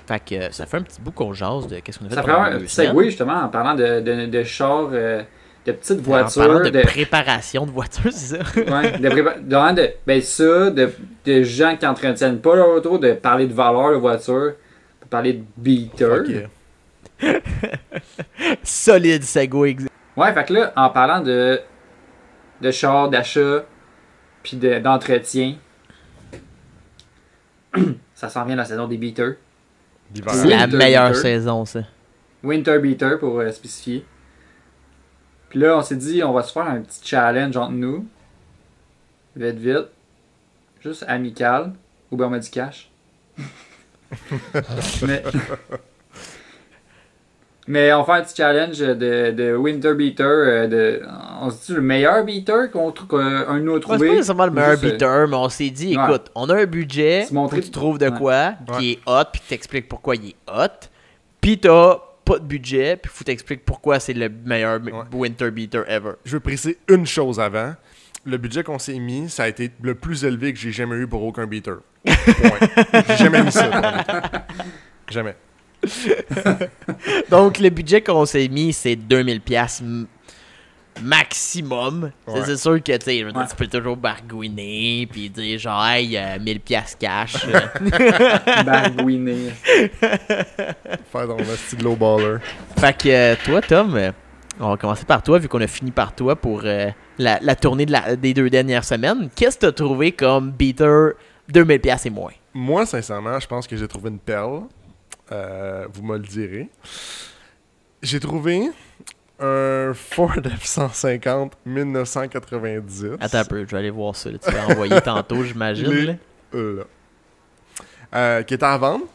Fait que ça fait un petit bout qu'on jase de qu'est-ce qu'on a fait Ça pendant fait un 2 segue, semaines. justement, en parlant de chars, de petites En voitures. parlant de préparation de voiture, c'est ça? Ouais, ben ça, de gens qui entretiennent pas leur auto, de parler de valeur de voiture, de parler de beater. Fuck yeah. Solide segway. Ouais, fait que là, en parlant de chars, d'achat, puis d'entretien, ça s'en vient la saison des beaters. L'hiver. C'est la Winter meilleure beater. saison, ça. Winter beater pour spécifier. Puis là, on s'est dit, on va se faire un petit challenge entre nous. Vite. Juste amical. Ou ben on m'a dit cash. Mais on fait un petit challenge de Winter Beater. On se dit le meilleur beater qu'un de nous a Ouais, c'est trouvé. pas nécessairement le meilleur Juste, beater, mais on s'est dit, ouais. écoute, on a un budget, Se montrer- faut que tu trouves de Ouais. quoi Ouais. qui est hot, puis que t'expliques pourquoi il est hot. Puis t'as pas de budget, puis faut t'expliquer pourquoi c'est le meilleur winter beater ever. Je veux préciser une chose avant. Le budget qu'on s'est mis, ça a été le plus élevé que j'ai jamais eu pour aucun beater. Point. J'ai jamais mis ça pour un beater. Jamais. Donc le budget qu'on s'est mis, c'est 2000$ maximum. Ouais. C'est sûr que tu Ouais. peux toujours bargouiner, puis dire genre, hey, 1000$ cash. Bargouiner. Faire dans le style low baller. Fait que toi, Tom, on va commencer par toi, vu qu'on a fini par toi pour la tournée des 2 dernières semaines. Qu'est-ce que tu as trouvé comme beater 2000$ et moins? Moi, sincèrement, je pense que j'ai trouvé une perle. Vous me le direz. J'ai trouvé un Ford F-150 1990. Attends un peu, je vais aller voir ça. Là. Tu l'as envoyé tantôt, j'imagine. Il est là. là. Qui est à vendre.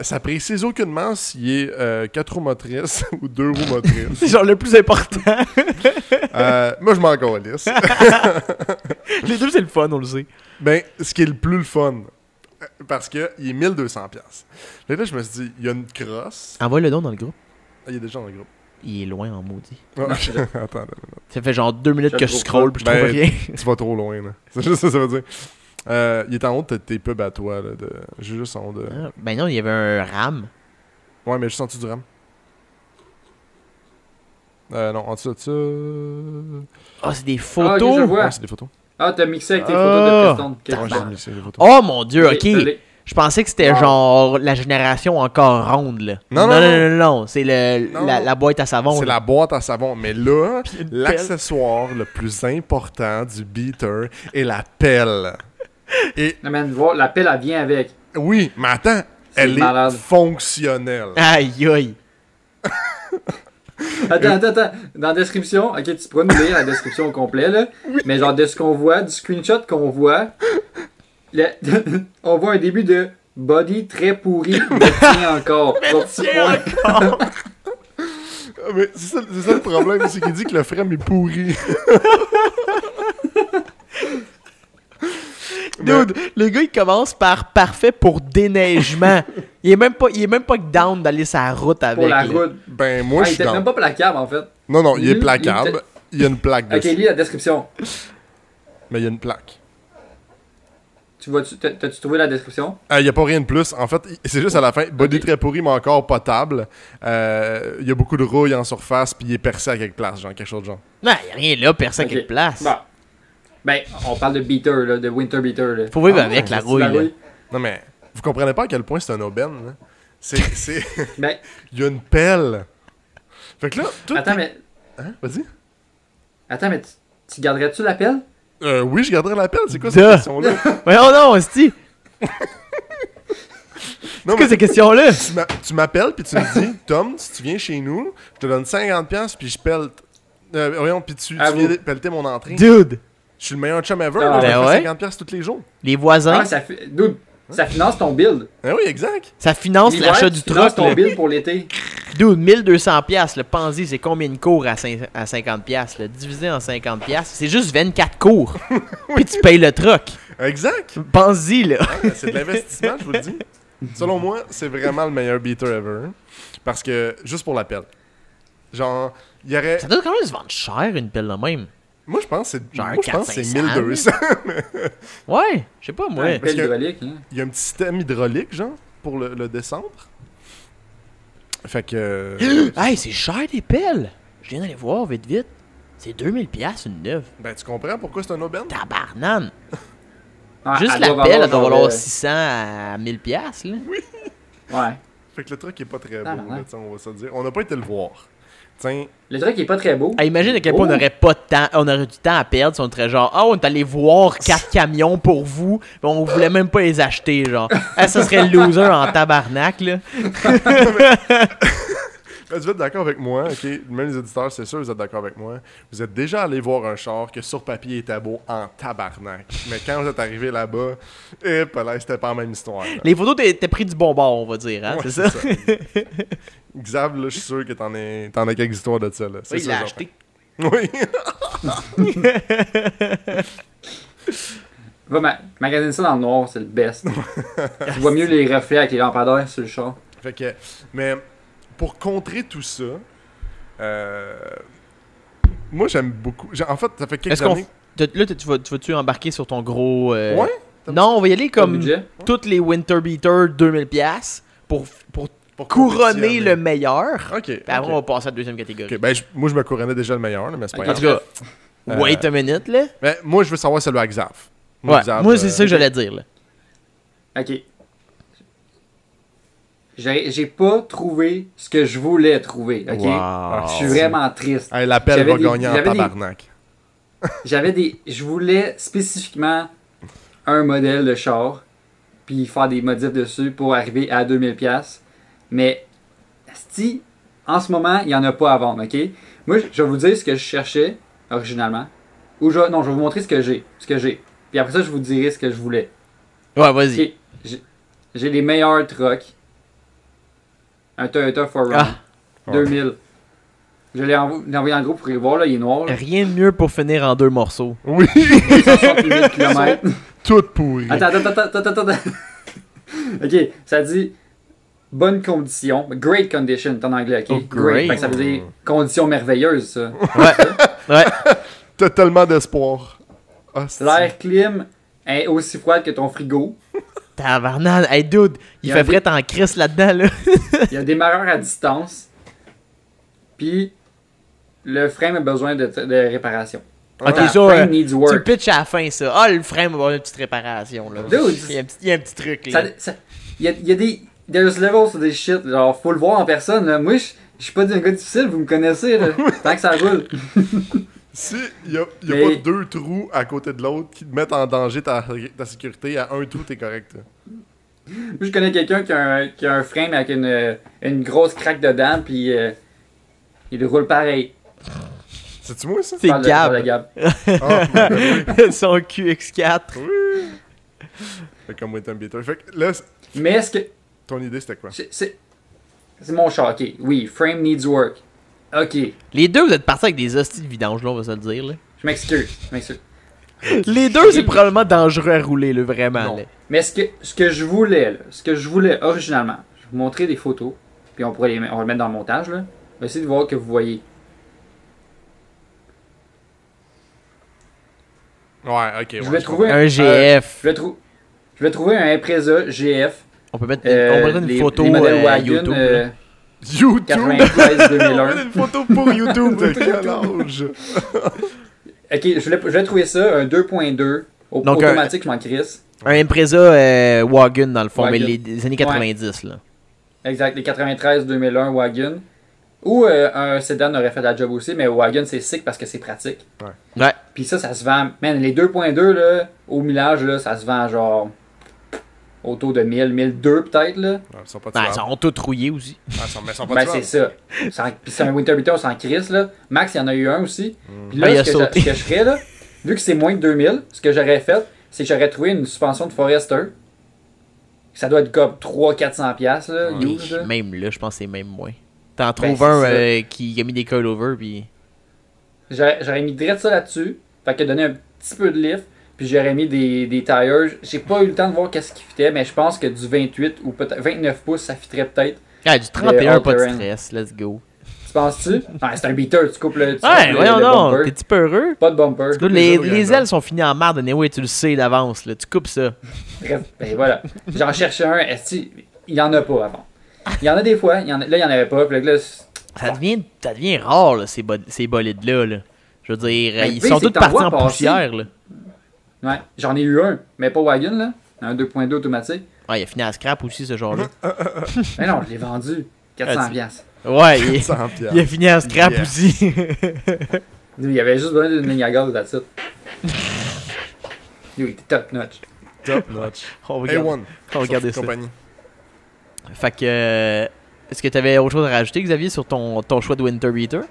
Ça précise aucunement s'il est 4 roues motrices ou 2 roues motrices. C'est genre le plus important. Moi, je m'en calisse. Les deux, c'est le fun, on le sait. Ben, ce qui est le plus le fun, Parce qu'il est 1200$. Fait que là, je me suis dit, il y a une crosse. Envoie le don dans le groupe. Ah, il y a des gens dans le groupe. Il est loin en maudit. Ouais, attends. Ça fait genre 2 minutes Je que le je trouve scroll pas. puis je trouve Ben, rien. Tu vas trop loin, là. C'est juste ça que ça veut dire. Il est en haut de tes pubs à toi, là. J'ai juste en haut de... Ah, ben non, il y avait un RAM. Ouais, mais juste en dessous du RAM. Non, en dessous de ça... Ah, c'est des Ah, ok, photos. je vois. Ouais, c'est des photos. Ah, t'as mixé avec tes Ah. photos de Preston. Ok. Ouais, j'ai mis c'est des photos. Oh mon dieu, ok. Allez. Je pensais que c'était Wow. genre la génération encore ronde, là. Non. Non. C'est Non. la boîte à savon. C'est là. la boîte à savon. Mais là, une pelle. l'accessoire le plus important du beater est la pelle. Et Non, man, voir, la pelle, elle vient avec. oui, mais attends, C'est elle malade. est fonctionnelle. Aïe, aïe. Attends. Dans la description, ok, tu pourras nous lire la description au complet, là. Mais genre, de ce qu'on voit, du screenshot qu'on voit, on voit un début de body très pourri, mais tient encore. Trois petits points. encore. Ah, mais c'est ça le problème, c'est qu'il dit que le frame est pourri. Dude, le gars il commence par parfait pour déneigement. Il est même pas down d'aller sur la route avec. Pour la là. route. Ben, moi, Ah, je il suis était dans... même pas placable, en fait. Non, il est Il- plaquable. Il y a une plaque Ok, dessus. lis la description. Mais il y a une plaque. T'as-tu trouvé la description? Il n'y a pas rien de plus. En fait, c'est juste à la fin. Body très pourri, mais encore potable. Il y a beaucoup de rouille en surface, puis il est percé à quelque place, genre quelque chose de genre. Non, y a rien là, personne Ok. qui place. Bon. Ben, on parle de beater, là, de winter beater, là. Faut vivre Ah, avec la C'est rouille. la Là. Non, mais vous comprenez pas à quel point c'est un aubaine, là. C'est... Ben, Il y a une pelle. Fait que là, tout attends, est- mais... Hein? Vas-y. Attends, mais tu garderais-tu la pelle? Oui, je garderai la pelle. C'est quoi Duh. cette question-là? Voyons non, hostie. Non, C'est quoi mais ces questions-là? tu m'appelles, puis tu me dis, Tom, si tu viens chez nous, je te donne 50$, puis je pelle... voyons, puis tu À viens vous. pelleter mon entrée. Dude, Je suis le meilleur chum ever, Ah, là, je ben me ouais. fais 50$ tous les jours. les voisins, Ah, dude, ça finance ton build. Ah oui, exact. ça finance L'hiver, l'achat tu du finances truck. ton Là. build pour l'été. Dude, 1200$, le Panzi, c'est combien de cours à 50$? Là? Divisé en 50$, c'est juste 24 cours. Puis tu payes le truck. Exact. Pense-y, là. Ah, c'est de l'investissement, je vous le dis. Selon moi, c'est vraiment le meilleur beater ever. Parce que, juste pour la pelle. Genre, il y aurait... Ça doit quand même se vendre cher, une pelle de même. Moi, je pense que c'est Genre moi, je pense que c'est 400-500. 1200. Ouais, je sais pas, moi. Ouais, parce pelle que- hydraulique, hein. Il y a un petit système hydraulique, genre, pour le descendre. Fait que... Hey, c'est cher des pelles. Je viens d'aller voir vite. C'est 2000$ une neuve. Ben, tu comprends pourquoi c'est un aubaine? Tabarnane. Ah, Juste elle la doit pelle, valoir elle doit genre, valoir 600 à 1000$, là. Ouais. Fait que le truc est pas très beau, Ah, là, ouais. t'sais, on va se le dire. On n'a pas été le voir. Tiens, Le truc est pas très beau. Ah, imagine à quel point on Oh. aurait pas de temps, on aurait du temps à perdre si on serait genre, ah, on est allé voir 4 camions pour vous, mais on voulait même pas les acheter, genre. Ah, ça serait le loser en tabarnak, là. ben, vous êtes d'accord avec moi, ok? Même les éditeurs, c'est sûr, vous êtes d'accord avec moi. Vous êtes déjà allé voir un char que sur papier était beau en tabarnak. Mais quand vous êtes arrivé là-bas, là, c'était pas la même histoire. là. Les photos, t'es pris du bon bord, on va dire, hein, Ouais, c'est ça? Xav, là, je suis sûr que t'en as quelques histoires de ça, là. C'est Oui, il sûr, l'a j'en acheté. fais. Oui. Va magasiner ça dans le noir, c'est le best. Tu vois mieux les reflets avec les lampadaires sur le char. Fait que, mais pour contrer tout ça, moi j'aime beaucoup. En fait, ça fait quelques Est-ce qu'on. années. Là, tu vas-tu embarquer sur ton gros. Ouais? Non, on va y aller Comme comme budget. toutes les Winter Beater 2000$ pour Pour couronner compétitionner. le meilleur. Ok. Puis après, on va passer à la deuxième catégorie. Ok, ben moi je me couronnais déjà le meilleur, là, mais c'est pas Ok. En grave. tout cas, wait a minute, là. Mais moi je veux savoir celui à Xav. Ouais, Xav, moi, c'est ça que j'allais dire, là. Ok. J'ai pas trouvé ce que je voulais trouver, ok? Wow. Je suis vraiment triste. Hey, l'appel J'avais va des- gagner en j'avais des- tabarnak. Je voulais spécifiquement un modèle de char, puis faire des modifs dessus pour arriver à 2000$. Mais, si en ce moment, il n'y en a pas à vendre, ok? Moi, je vais vous dire ce que je cherchais originalement. Non, je vais vous montrer ce que j'ai. Puis après ça, je vous dirai ce que je voulais. Ouais, vas-y. Ok, j'ai les meilleurs trucks. Un Toyota 4Runner Ah. 2000. Je l'ai envoyé en groupe pour y voir, là, il est noir. Là. Rien de mieux pour finir en 2 morceaux. Oui, 168 km. tout pourri. Attends. Ok, ça dit bonne condition. Great condition, c'est en anglais, ok? Oh, great. Fait que ça veut dire condition merveilleuse, ça. Ouais. T'as tellement d'espoir. Ah, c'est- L'air clim est aussi froid que ton frigo. Tabarnak. Hey, dude, il Il y a fait des- frais en crise là-dedans, là. Il y a des marreurs à distance. Puis, le frame a besoin de réparation. Ok, Le ça, frame needs tu le work. pitches à la fin, ça. Ah, le frame va avoir une petite réparation, là. Dude, Il y a un petit truc, là. Il y a des... There's levels to this shit. Genre, faut le voir en personne. Là. Moi, je suis pas un gars difficile, vous me connaissez. Là. Tant que ça roule. Si il y a Mais- pas deux trous à côté de l'autre qui te mettent en danger ta sécurité, à un trou, t'es correct. là. Moi, je connais quelqu'un qui a un frame avec une grosse craque dedans, puis il roule pareil. C'est-tu moi, ça? C'est Parle de Gab. Gab. Ah, ben Son QX4. oui. Fait comme Winton Beater. Fait que là, Mais est-ce que... ton idée, c'était quoi? C'est mon char, ok. Oui, frame needs work. Ok, Les deux, vous êtes partis avec des hosties de vidange, là, on va se le dire, là. je m'excuse. Les deux, c'est probablement dangereux à rouler, là, vraiment, Non. là. Mais ce que je voulais, là, ce que je voulais originalement, je vais vous montrer des photos, puis on va le mettre dans le montage, là. On va essayer de voir que vous voyez. Ouais, ok. Je vais je trouver Un GF. je vais trouver un Impreza GF. On peut mettre une les photo modèles Wagon, YouTube, là. comprends. YouTube! 93 2001. une photo pour YouTube. De quel âge? Ok, je voulais trouver ça, un 2.2 Donc, automatique, je m'en crisse. Un Impreza Wagon, dans le fond, mais Wagon. les années 90, là. Exact, les 93-2001 Wagon. Ou un sedan aurait fait la job aussi, mais Wagon c'est sick parce que c'est pratique. Ouais. Puis ça se vend. Man, les 2.2 là, au millage, là, ça se vend genre autour de 1000, 1002 peut-être là. Ouais, ils sont pas Ben, ils tuables. sont tous rouillés aussi. Ah, ils sont pas Ben tuables. c'est ça. Puis c'est un Winter Beater sans crise là. Max, il y en a eu un aussi. Puis Ah, il là, a ce sauté. que je ferais là, vu que c'est moins de 2000, ce que j'aurais fait, c'est que j'aurais trouvé une suspension de Forester. Ça doit être comme 300-400$ piastres, là, Ouais. used, là. Même là, je pense que c'est même moins. T'en trouves Ben, c'est un ça. qui a mis des coilovers, puis... J'aurais mis direct ça là-dessus. Fait que donné un petit peu de lift. Puis j'aurais mis des tires. J'ai pas eu le temps de voir qu'est-ce qui fitait, mais je pense que du 28 ou peut-être 29 pouces, ça fitterait peut-être. Ah, du 31, pas de all-terrain. stress, let's go. Tu penses-tu? Ouais, c'est un beater, tu coupes le, Ouais, coupes voyons le donc, bumper. t'es-tu pas heureux? Pas de bumper. Là, les les, autres, les regarde. ailes sont finies en marde, anyway, tu le sais d'avance, là. Tu coupes ça. Bref, ben voilà. J'en cherchais un. Il y en a pas avant. Il y en a des fois, là, il y en avait pas. Puis là, Ça devient rare, là, ces bolides-là, là. Je veux dire, Ben, ils le pire, sont c'est tous que t'en partis vois en passer. poussière, là. ouais, j'en ai eu un, mais pas wagon, là. Un 2.2 automatique. Ouais, il a fini à scrap aussi, ce genre-là. Mais non, je l'ai vendu. 400$. piastres. Ouais, il 100 il a fini à scrap Yeah. aussi. Il y avait juste besoin d'une ligne à gaz, that's it. Il était top notch. Top notch. On va regarder, A1. on va regarder ça. Compagnie. Fait que... est-ce que t'avais autre chose à rajouter, Xavier, sur ton choix de Winter Beater?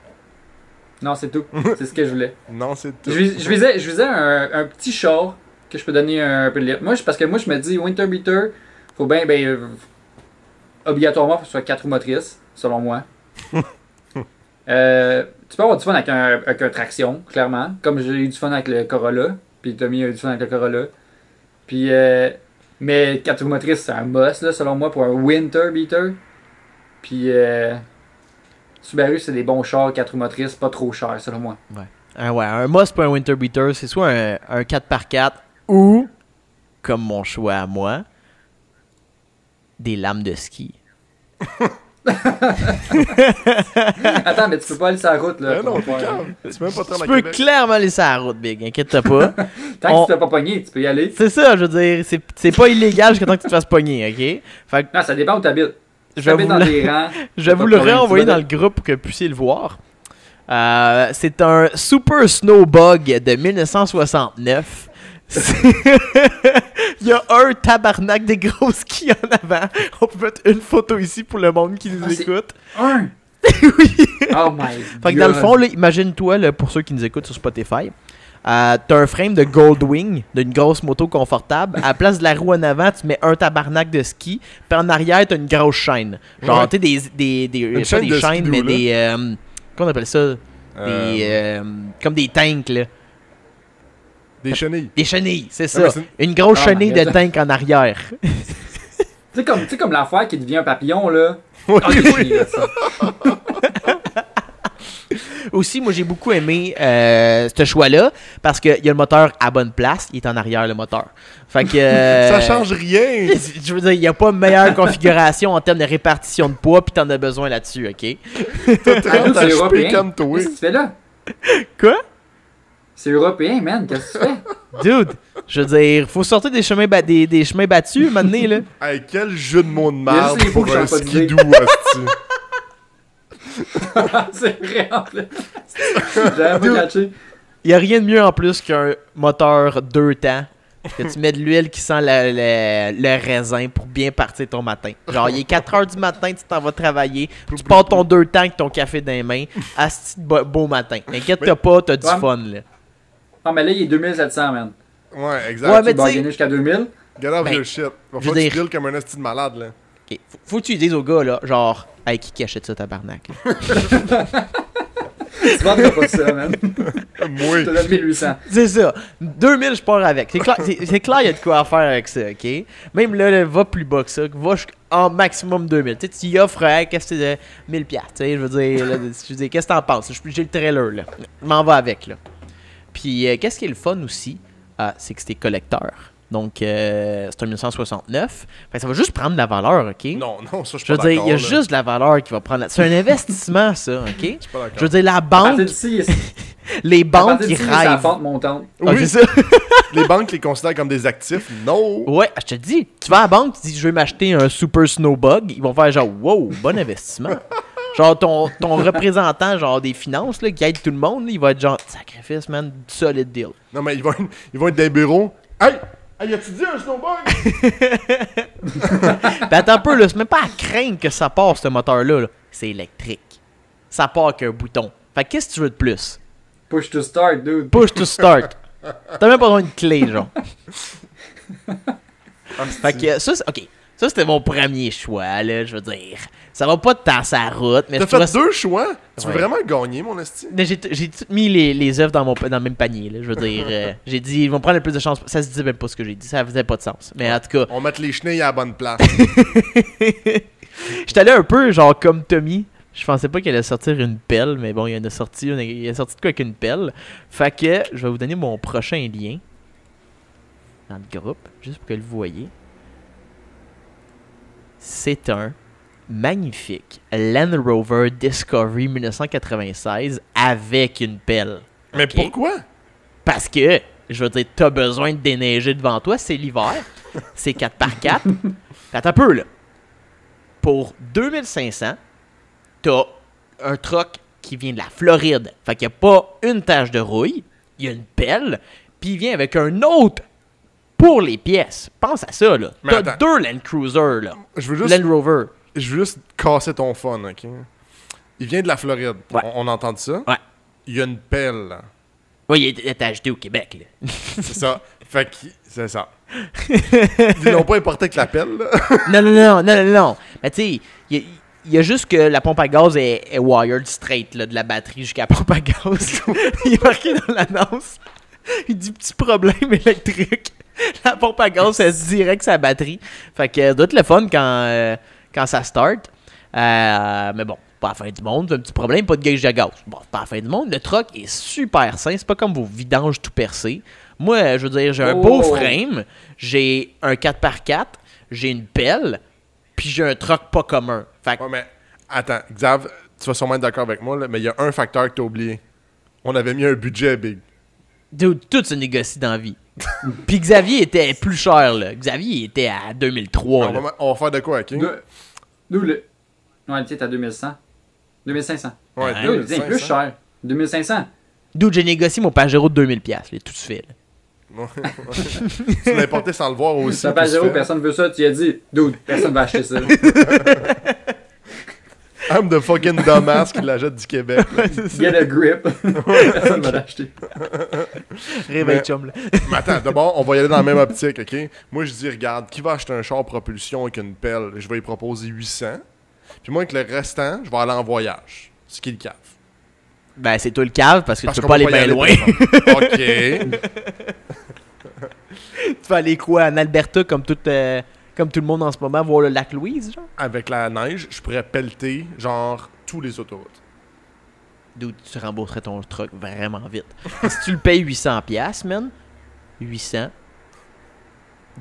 Non, c'est tout. C'est ce que je voulais. Non, c'est tout. Je visais un petit char que je peux donner un peu de lift. Parce que moi, je me dis, Winter Beater, faut bien, obligatoirement, faut que ce soit 4 roues motrices, selon moi. Tu peux avoir du fun avec un traction, clairement. Comme j'ai eu du fun avec le Corolla. Puis Tommy a eu du fun avec le Corolla. Puis, mais 4 roues motrices, c'est un must, là, selon moi, pour un Winter Beater. Puis, Subaru, c'est des bons chars, 4 roues motrices, pas trop cher, selon moi. Ouais, un must pour un Winter Beater, c'est soit un 4x4 ou, comme mon choix à moi, des lames de ski. Attends, mais tu peux pas aller sur la route, là. Eh non, pour t'es faire- calme. Tu peux même pas te Tu rendre à peux Québec. clairement laisser la route, Big, inquiète-toi pas. Tant On- que tu te fais pas pogner, tu peux y aller. C'est ça, je veux dire, c'est pas illégal jusqu'à temps que tu te fasses pogner, ok? Fait que Non, ça dépend où t'habites. je Tu vais habites vous dans le- des rangs. je vais pas vous de le problème, réenvoyer tu vas dans le groupe pour que vous puissiez le voir. C'est un Super Snowbug de 1969. Il y a un tabarnak des gros skis en avant. On peut mettre une photo ici pour le monde qui nous Ah, c'est- écoute. Un! Oui. Oh my god! Fait que dans le fond, là, imagine-toi, là, pour ceux qui nous écoutent sur Spotify, t'as un frame de Goldwing, d'une grosse moto confortable. À la place de la roue en avant, tu mets un tabarnak de ski. Puis en arrière, t'as une grosse chaîne. Genre, Ouais. tu sais, pas chaîne des de chaînes, skidoo, mais là. des... comment on appelle ça? Comme des tanks, là. Des chenilles. Des chenilles, c'est Ah, mais ça. c'est Une grosse Ah, chenille my de God. tank en arrière. Tu sais, comme l'affaire qui devient un papillon, là. Oui, Ah, j'ai oui. chié, là, ça. Aussi, moi, j'ai beaucoup aimé ce choix-là parce qu'il y a le moteur à bonne place. Il est en arrière, le moteur. Fait que... Ça change rien. Je veux dire, il n'y a pas meilleure configuration en termes de répartition de poids, puis t'en as besoin là-dessus, OK? Ah, dude, T'as c'est chopé européen. comme toi. Qu'est-ce que tu fais là? Quoi? C'est européen, man. Qu'est-ce que tu fais? Dude, je veux dire, faut sortir des chemins, des chemins battus, maintenant, là. Hey, quel jeu de mots de Il y a merde juste les mots pour que un j'en ai pas skidoo, hostie. C'est vrai, en plus. J'avais pas Dude. catché. Il n'y a rien de mieux en plus qu'un moteur 2 temps. Que tu mets de l'huile qui sent le raisin pour bien partir ton matin. Genre, il est 4h du matin, tu t'en vas travailler, tu pars ton 2 temps avec ton café dans les mains, asti de beau matin. Inquiète-toi pas, t'as du Ouais. fun, là. Ah, mais là, il est 2700, man. Ouais, exact. Ouais, mais Tu vas gagner jusqu'à 2000. Get off ben, your shit. Va je veux falloir que tu dire- deals comme un esti de malade, là. Ok, faut que tu dises au gars, là, genre, hey, qui achète ça, tabarnak? Là? Tu vendras pas ça, man. Moi. Je te donne 1800. C'est ça. 2000, je pars avec. C'est clair, c'est clair, il y a de quoi à faire avec ça, ok? Même là, va plus bas que ça. Va en maximum 2000. Tu sais, tu y offres, hey, qu'est-ce que c'est de 1000$, tu sais, je veux dire, là, qu'est-ce que t'en penses? J'ai le trailer, là. Je m'en vais avec, là. Puis, qu'est-ce qui est le fun aussi? C'est que c'était collecteur. Donc, c'est un 1969. Fait que ça va juste prendre de la valeur, ok? Non, non, ça, je suis Je veux pas dire, d'accord. il y a là. juste de la valeur qui va prendre. C'est un investissement, ça, ok? Je suis pas d'accord. Je veux dire, la À banque, partir d'ici, les à banques partir qui d'ici, c'est la rêvent. pente montante. Ah, Oui. c'est ça. Les banques les considèrent comme des actifs. Non. Ouais, je te dis, tu vas à la banque, tu dis je vais m'acheter un Super Snowbug, ils vont faire genre wow, bon investissement. Genre ton représentant genre des finances là, qui aide tout le monde, là, il va être genre sacrifice man, solide deal. Non, mais ils vont être dans les bureaux. Hey! Hey, as-tu dit un snowbug? Ben attends un peu là, c'est même pas à craindre que ça part ce moteur là, c'est électrique. Ça part qu'un bouton. Fait que qu'est-ce que tu veux de plus? Push to start, dude. Push to start. T'as même pas besoin de clé genre. Fait que ça, ok. Ça, c'était mon premier choix, là, je veux dire. Ça va pas tant sa route, mais T'as je trouvais fait deux choix? Tu veux Ouais. vraiment gagner, mon esti? Mais j'ai tout mis les œufs dans le même panier. Là, je veux dire, j'ai dit, ils vont prendre le plus de chance. Ça se disait même pas ce que j'ai dit. Ça faisait pas de sens. Mais en tout cas, On met les chenilles à la bonne place. j'étais allé un peu genre comme Tommy. Je pensais pas qu'il allait sortir une pelle. Mais bon, il en a sorti il a sorti de quoi avec une pelle. Fait que je vais vous donner mon prochain lien dans le groupe. Juste pour que vous voyez. C'est un magnifique Land Rover Discovery 1996 avec une pelle. Mais Ok? pourquoi? Parce que, je veux dire, t'as besoin de déneiger devant toi, c'est l'hiver, c'est 4x4. Attends un peu, là. Pour 2500, t'as un truck qui vient de la Floride. Fait qu'il n'y a pas une tache de rouille, il y a une pelle, puis il vient avec un autre pour les pièces. Pense à ça, là. Mais T'as attends. deux Land Cruiser, là. Je veux juste, Land Rover. casser ton fun, ok? Il vient de la Floride. Ouais. On entend ça? Ouais. Il y a une pelle, là. Oui, il est acheté au Québec, là. C'est ça. Fait que, c'est ça. Ils l'ont pas importé avec la pelle, là. Non. Mais tu sais, il y a juste que la pompe à gaz est wired straight là, de la batterie jusqu'à la pompe à gaz. Il est marqué dans l'annonce. Il dit petit problème électrique. La pompe à gaz, elle se direct sa batterie. Fait que ça doit être le fun quand ça start. Mais bon, pas la fin du monde. Un petit problème, pas de gauge de gaz. Bon, c'est pas la fin du monde. Le truck est super sain. C'est pas comme vos vidanges tout percés. Moi, je veux dire, j'ai un beau frame. J'ai un 4x4. J'ai une pelle. Puis j'ai un truck pas commun. Fait que Ouais, mais attends, Xav, tu vas sûrement être d'accord avec moi, là, mais il y a un facteur que t'as oublié. On avait mis un budget big. dude, tout se négocie dans la vie. Puis Xavier était plus cher, là. Xavier était à 2003, On là. va faire de quoi, ok? Nous, le. Ouais, tu sais, t'as 2100. 2500. Ouais, Ouais. Dude, c'est 2500. plus cher. 2500. Dude, j'ai négocié mon Pajero de 2000$, là, tout se fait, là. Tu l'as importé sans le voir aussi. Ça puis passe zéro, fait. personne veut ça. Tu as dit, dude, personne va acheter ça. I'm the fucking dumbass qui l'achète du Québec. là. Get a grip. Personne va l'acheter. Réveil Mais- chum, là. Mais attends, d'abord, on va y aller dans la même optique, ok? Moi, je dis, regarde, qui va acheter un char propulsion avec une pelle? Je vais lui proposer 800. Puis moi, avec le restant, je vais aller en voyage. Ce qui est le cave. Ben, c'est toi le cave, parce que Parce tu peux qu'on pas peut aller bien loin. par exemple. Ok. Tu vas aller quoi, en Alberta, comme comme tout le monde en ce moment, voir le lac Louise, genre. Avec la neige, je pourrais pelleter, genre, tous les autoroutes. D'où tu rembourserais ton truck vraiment vite. Si tu le payes 800$, man, 800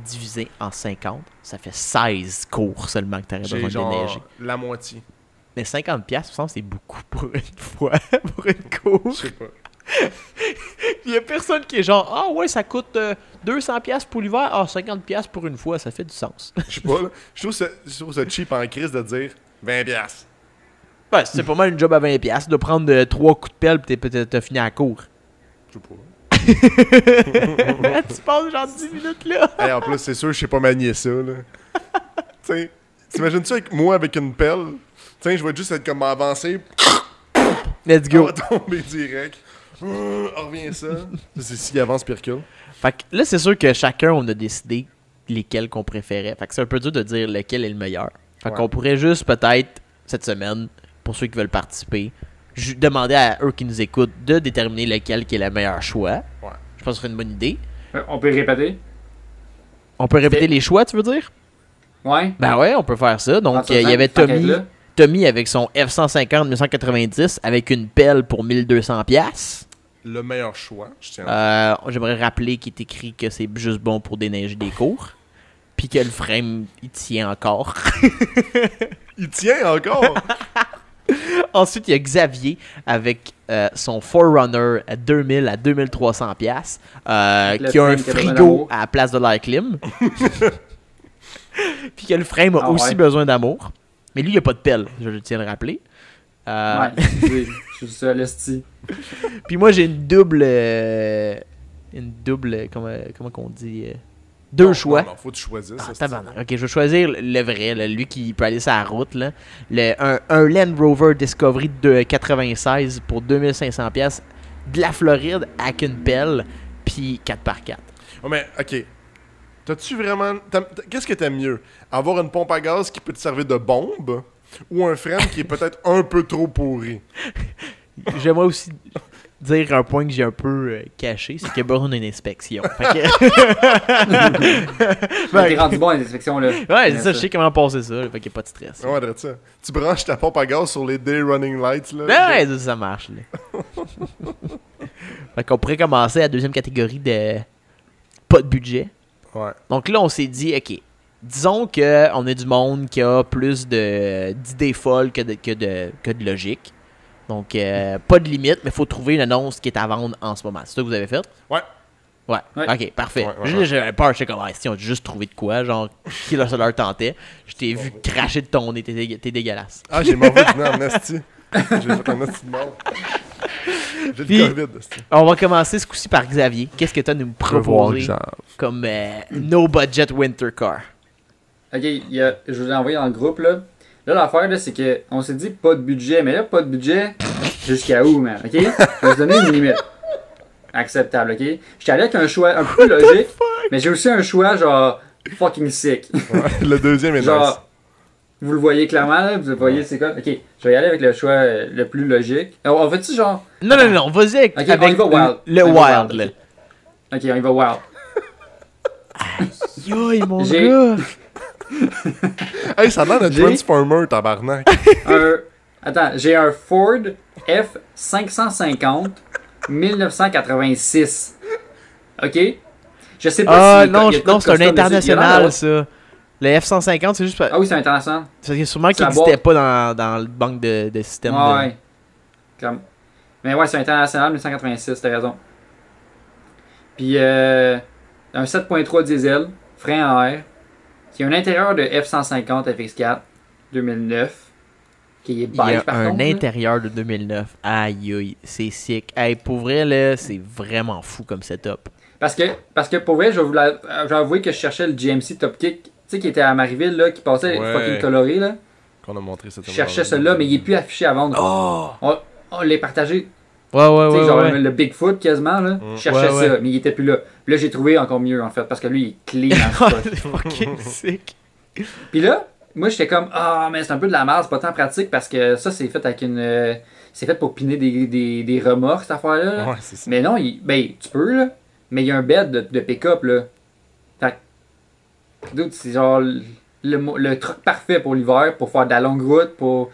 divisé en 50, ça fait 16 cours seulement que tu aurais J'ai besoin de genre déneiger. la moitié. Mais 50$, il me semble que c'est beaucoup pour une fois, pour une cour. Je sais pas. Il y a personne qui est genre, ah ouais, ça coûte 200$ pour l'hiver, ah 50$ pour une fois, ça fait du sens. Je sais pas, là. Je trouve ça cheap en crise de dire 20$. Ouais, c'est pas mal une job à 20$ de prendre 3 coups de pelle pis t'as fini à la cour. Je sais pas. Tu passes genre 10 minutes là. Hey, en plus, c'est sûr, je sais pas manier ça, là. T'sais, t'imagines-tu avec moi avec une pelle? Tiens, je vais juste être comme avancé. Let's On go. va tomber direct. On revient ça. Ça, c'est s'il avance pire que. Fait que là, c'est sûr que chacun, on a décidé lesquels qu'on préférait. Fait que c'est un peu dur de dire lequel est le meilleur. Fait Ouais. qu'on pourrait juste peut-être, cette semaine, pour ceux qui veulent participer, demander à eux qui nous écoutent de déterminer lequel qui est le meilleur choix. Ouais. Je pense que ce serait une bonne idée. On peut répéter? On peut répéter les choix, tu veux dire? Ouais. Ben ouais, on peut faire ça. Donc, Ah, il y avait tant qu'être là. Tommy avec son F-150 1990 avec une pelle pour 1200$. Le meilleur choix, je tiens. J'aimerais rappeler qu'il est écrit que c'est juste bon pour déneiger des cours. Puis que le frame, il tient encore. Il tient encore! Ensuite, il y a Xavier avec son Forerunner à 2000 à 2300$, qui a le un frame qui a besoin frigo d'amour. à la place de l'air clim. Puis que le frame a Ah aussi ouais. besoin d'amour. Mais lui, il n'y a pas de pelle, je tiens à le rappeler. Ouais, je suis seul, esti. Puis moi, j'ai une double... comment qu'on dit... deux Non, choix. Non, faut que tu choisisses. Ah, ça, tabarnak. Ok, je vais choisir le vrai, là, lui qui peut aller sur la route. Là. Un Land Rover Discovery de 96 pour 2500$, de la Floride avec une pelle, puis 4x4. Oh, mais, ok. T'as-tu vraiment. Qu'est-ce que t'aimes mieux? Avoir une pompe à gaz qui peut te servir de bombe ou un frein qui est peut-être un peu trop pourri? J'aimerais aussi dire un point que j'ai un peu caché, c'est qu'il y a besoin d'une inspection. Fait que- T'es rendu bon à l'inspection, là. Ouais, c'est ça, je sais comment passer ça, là, fait qu'il n'y a pas de stress. Ouais, dirais ça. Tu branches ta pompe à gaz sur les day running lights, là. Ouais, ça marche. Là. Fait qu'on pourrait commencer à la deuxième catégorie de pas de budget. Ouais. Donc là, on s'est dit, ok, disons qu'on est du monde qui a plus d'idées folles que de logique. Donc, pas de limite, mais il faut trouver une annonce qui est à vendre en ce moment. C'est ça que vous avez fait? Ouais. Ouais. Ouais. Ok, parfait. Ouais, ouais, Là, j'avais peur, j'étais comme, si on a juste trouvé de quoi, genre, qui ça leur tentait. Je t'ai vu cracher de ton nez, t'es dégueulasse. Ah, j'ai mordu du nez en esti. J'ai fait un esti de mort. J'ai Puis- le COVID, esti. On va commencer ce coup-ci par Xavier. Qu'est-ce que tu as à nous proposer comme no budget winter car? Ok, je vous l'ai envoyé dans le groupe, là. Là, l'affaire, là, c'est que on s'est dit pas de budget, mais là, pas de budget, jusqu'à où, man? Ok? Je vais vous donner une limite. Acceptable, ok? J'étais allé avec un choix un peu logique, mais j'ai aussi un choix, genre, fucking sick. Ouais, le deuxième est nice. Genre, vous le voyez clairement, là? Vous voyez c'est quoi? Ok, je vais y aller avec le choix le plus logique. On fait-tu genre. Non, vas-y avec, Ok, avec on y va wild. le On y va wild, wild, là. Ok, on y va wild. Yoï, mon J'ai- gars! Hey, ça a l'air de J'ai- Transformer, tabarnak. Attends, j'ai un Ford F550 1986. Ok? Je sais pas Ah si. non, il y a non, c'est un custom dessus. Il y a international, l'air ça. Le F-150, c'est juste d'avoir- Ah oui, c'est international. c'est sûrement qu'il Ça n'existait boîte. pas dans le banque de système. Ouais, ouais. Comme... Mais ouais, c'est international 1986, t'as raison. Puis un 7.3 diesel, frein en air, qui a un intérieur de F150 FX4 2009, qui est Il y a beige par un contre. là. intérieur de 2009. Aïe, aïe, c'est sick. Hey, pour vrai, là, c'est vraiment fou comme setup. Parce que pour vrai, je vais avouer que je cherchais le GMC Top Kick, tu sais, qui était à Marieville, là, qui passait Ouais. fucking coloré, là. Qu'on a montré cette Je cherchais celui-là, mais il est plus affiché à vendre. Oh! On l'a partagé, Ouais, ouais, tu sais, ouais. genre ouais. le Bigfoot quasiment, là. Je cherchais Ouais, ça, ouais. mais il était plus là. Puis là, j'ai trouvé encore mieux, en fait, parce que lui, il est clean en spot. C'est fucking sick. Puis là, moi, j'étais comme, mais c'est un peu de la merde, c'est pas tant pratique, parce que ça, c'est fait avec une... c'est fait pour piner des remorques, cette affaire-là. là. Ouais, c'est ça. Mais non, ben, tu peux, là. Mais il y a un bed de pick-up, là. Fait que Dude, c'est genre le truc parfait pour l'hiver, pour faire de la longue route, pour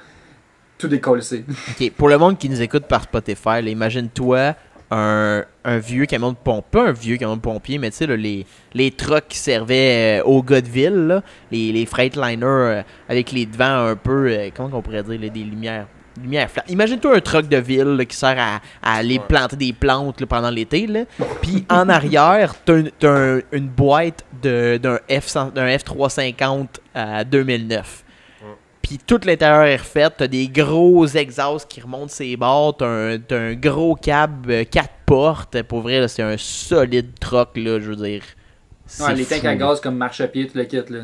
tout décoller. Ok, pour le monde qui nous écoute par Spotify, là, imagine-toi un vieux camion de pompier, pas un vieux camion de pompier, mais tu sais, là, les trucks qui servaient aux gars de ville, là, les Freightliner avec les devants un peu, comment on pourrait dire, là, des lumières flat. Imagine-toi un truck de ville là, qui sert à aller planter des plantes là, pendant l'été. Puis en arrière, t'as une boîte d'un F350 à 2009. Puis tout l'intérieur est refait. T'as des gros exhausts qui remontent ses bords. T'as un gros cab 4 portes. Pour vrai, là, c'est un solide truck, là, je veux dire. Ouais, les fou. tanks à gaz comme marche-pied, tout le kit. Là.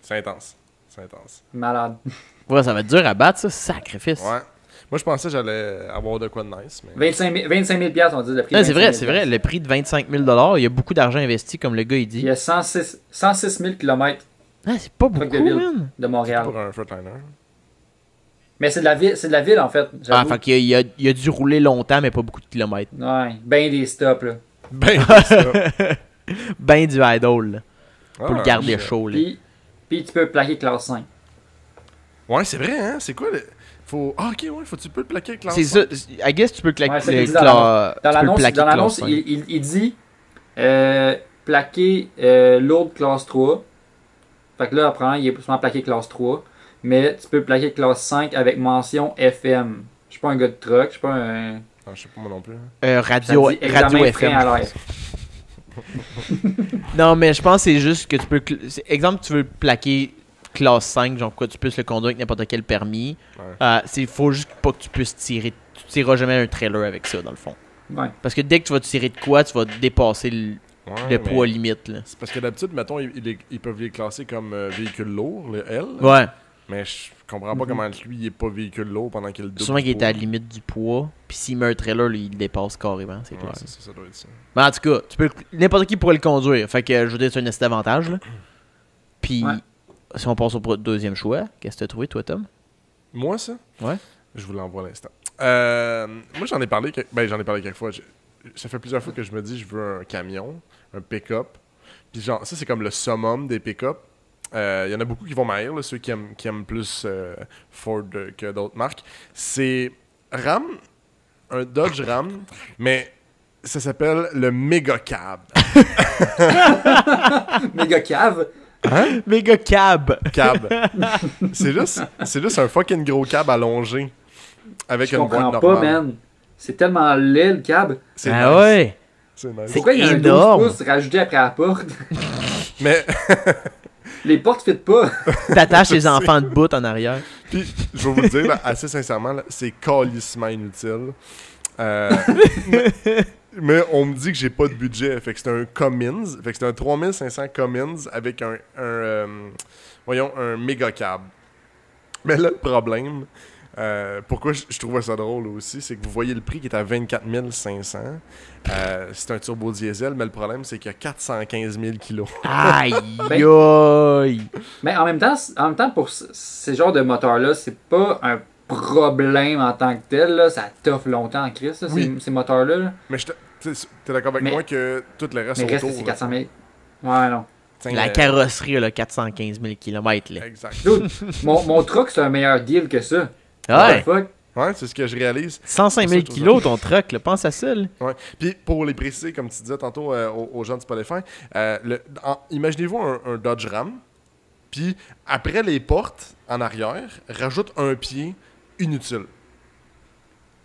C'est intense. C'est intense. Malade. Ouais, ça va être dur à battre, ça. Sacrifice. Ouais. Moi, je pensais que j'allais avoir de quoi de nice. Mais... 25 000 on dit le prix. Ouais, c'est vrai. Le prix de 25 000 $, il y a beaucoup d'argent investi, comme le gars, il dit. Il y a 106 000 km Ah, c'est pas beaucoup, de ville man. de Montréal. pour un Freightliner. Mais c'est de la ville, en fait. Ah, j'avoue. fait qu'il a dû rouler longtemps, mais pas beaucoup de kilomètres. Ouais, ben des stops, là. Ben, c'est ça. Ben du idol, là, pour Ah, le garder shit. chaud. Là. Puis tu peux plaquer classe 5. Ouais, c'est vrai, hein? C'est quoi le. Faut. Ah, ok, ouais, tu peux le plaquer avec classe C'est 5. ça. I guess tu peux claquer Ouais, c'est le dit dans cla- Dans tu peux l'annonce, plaquer dans l'annonce, classe 5. il dit plaquer lourde classe 3. Fait que là, après, il est souvent plaqué classe 3. Mais tu peux plaquer classe 5 avec mention FM. Je suis pas un gars de truck, je suis pas un. Ah, je sais pas moi non plus. Radio, Ça dit examen radio frein FM. à l'air. Non, mais je pense que c'est juste que tu peux. Exemple, tu veux plaquer classe 5, genre quoi, tu puisses le conduire avec n'importe quel permis. Ouais. Il faut juste pas que tu puisses tirer. Tu tireras jamais un trailer avec ça, dans le fond. Ouais. Parce que dès que tu vas tirer de quoi, tu vas dépasser le Ouais, poids mais limite. Là. c'est parce que d'habitude, mettons, ils peuvent les classer comme véhicule lourd, le L. Ouais. Mais je comprends pas comment lui, il est pas véhicule lourd pendant qu'il double. Souvent qu'il est poids. à la limite du poids. Puis s'il met un trailer, lui, il le dépasse carrément, c'est Ouais, clair. c'est ça, ça doit être ça. Mais en tout cas, n'importe qui pourrait le conduire. Fait que je veux dire, c'est un esti d'avantage. Là. Puis, Ouais. si on passe au deuxième choix, qu'est-ce que tu as trouvé, toi, Tom? Moi, ça? Ouais. Je vous l'envoie à l'instant. Moi, j'en ai parlé quelques fois. Ça fait plusieurs fois que je me dis je veux un camion, un pick-up. Puis genre, ça, c'est comme le summum des pick-up. Il y en a beaucoup qui vont m'haïr, là, ceux qui aiment plus Ford que d'autres marques. C'est Ram, un Dodge Ram, mais ça s'appelle le Mega Cab. Méga cave. Méga cab! Cab. C'est juste un fucking gros cab allongé. Avec Je une boîte comprends pas, normale. man. C'est tellement laid, le cab. C'est Ah nice. ouais! C'est nice. C'est Pourquoi il y a un énorme. 12 pouces rajouté après la porte? Mais, Les portes ne fit pas. T'attaches les enfants de bout en arrière. puis, je vais vous le dire, là, assez sincèrement, là, c'est calissement inutile. Mais on me dit que j'ai pas de budget. Fait que c'est un Cummins. Fait que c'est un 3500 Cummins avec un méga cab. Mais là, le problème, pourquoi je trouvais ça drôle aussi, c'est que vous voyez le prix qui est à 24 500. C'est un turbo diesel, mais le problème, c'est qu'il y a 415 000 kilos. Aïe aïe! Mais en même temps pour ces genres de moteurs-là, c'est pas un problème en tant que tel. Là. Ça toffe longtemps en crise, là, Oui. ces moteurs-là. Là. Mais t'es d'accord avec Mais- moi que tout le reste Mais autour... reste, c'est là, 400 000. Ouais, non. tiens, La carrosserie, là, 415 000 km. Là. Exact. Dude, mon truck, c'est un meilleur deal que ça. What Ouais! the fuck? Ouais, c'est ce que je réalise. 105 000 kilos ton truck, là, pense à ça. Là. Ouais. Puis pour les préciser, comme tu disais tantôt aux gens du Spotify, imaginez-vous un Dodge Ram, puis après les portes en arrière, rajoute un pied inutile.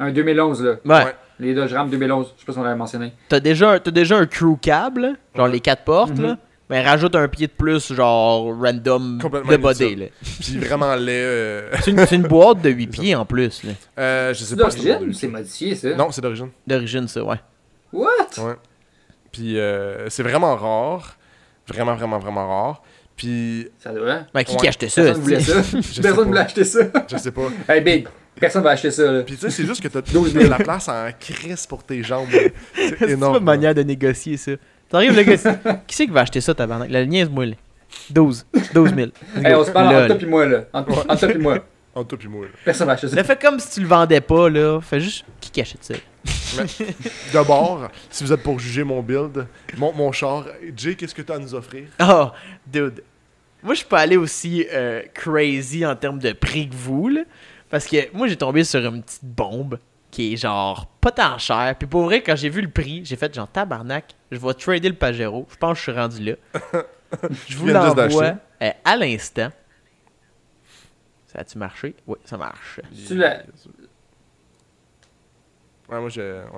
Un 2011, là. Ouais. Les Dodge Ram 2011, je sais pas si on l'avait mentionné. T'as déjà un crew cab, là, genre Ouais. les 4 portes, Mhm. là, mais rajoute un pied de plus, genre random Complètement de body. inutile. Là. Puis vraiment laid. C'est une boîte de 8 pieds en plus, là. Je sais C'est pas si d'origine ou c'est modifié, ça? Non, c'est d'origine. D'origine, ça, ouais. What? Ouais. Puis c'est vraiment rare. Vraiment, vraiment, vraiment rare. Puis Ça doit. Ben, qui Ouais. a acheté ça? Personne voulait ça. sais Personne pas. voulait acheter ça. je sais pas. Hey, big. Personne va acheter ça, là. Puis tu sais, c'est juste que t'as 12 000. de la place en crise pour tes jambes. C'est C'est énorme. pas une manière de négocier, ça. T'arrives, le gars, qui c'est qui va acheter ça, tabarnak? La niaise-moi, là. 12 000. Hey, on se parle Lol. entre toi pis moi, là. Entre toi pis moi. Entre toi pis moi. Là. Personne va acheter ça. Là, fais comme si tu le vendais pas, là. Fais juste qui achète ça. D'abord, si vous êtes pour juger mon build, mon char, Jay, qu'est-ce que tu as à nous offrir? Oh, dude. Moi, je suis pas allé aussi crazy en termes de prix que vous, là. Parce que moi, j'ai tombé sur une petite bombe qui est genre pas tant cher. Puis pour vrai, quand j'ai vu le prix, j'ai fait genre tabarnak, je vais trader le Pajero. Je pense que je suis rendu là. Je vous viens juste l'envoie d'acheter. à l'instant. Ça a-tu marché? Oui, ça marche. Ouais, moi,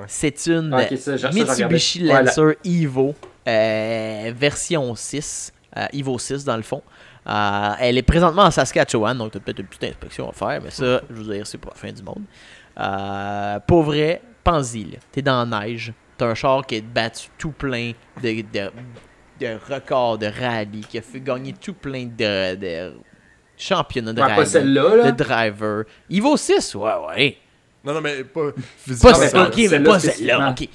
C'est une Ok, ça, je Mitsubishi regardais. Lancer Evo version 6. Evo 6 dans le fond. Elle est présentement en Saskatchewan, donc tu as peut-être une petite inspection à faire, mais ça, je veux dire, c'est pas la fin du monde. Pour vrai, pense-y, là. T'es dans la neige, t'as un char qui est battu tout plein de records de rallye, qui a fait gagner tout plein de championnats de Ouais, rallye, pas celle-là, là. de driver. Evo 6, ouais. Non, mais pas Pas physiquement. celle-là, ok, mais celle-là pas celle-là, ok.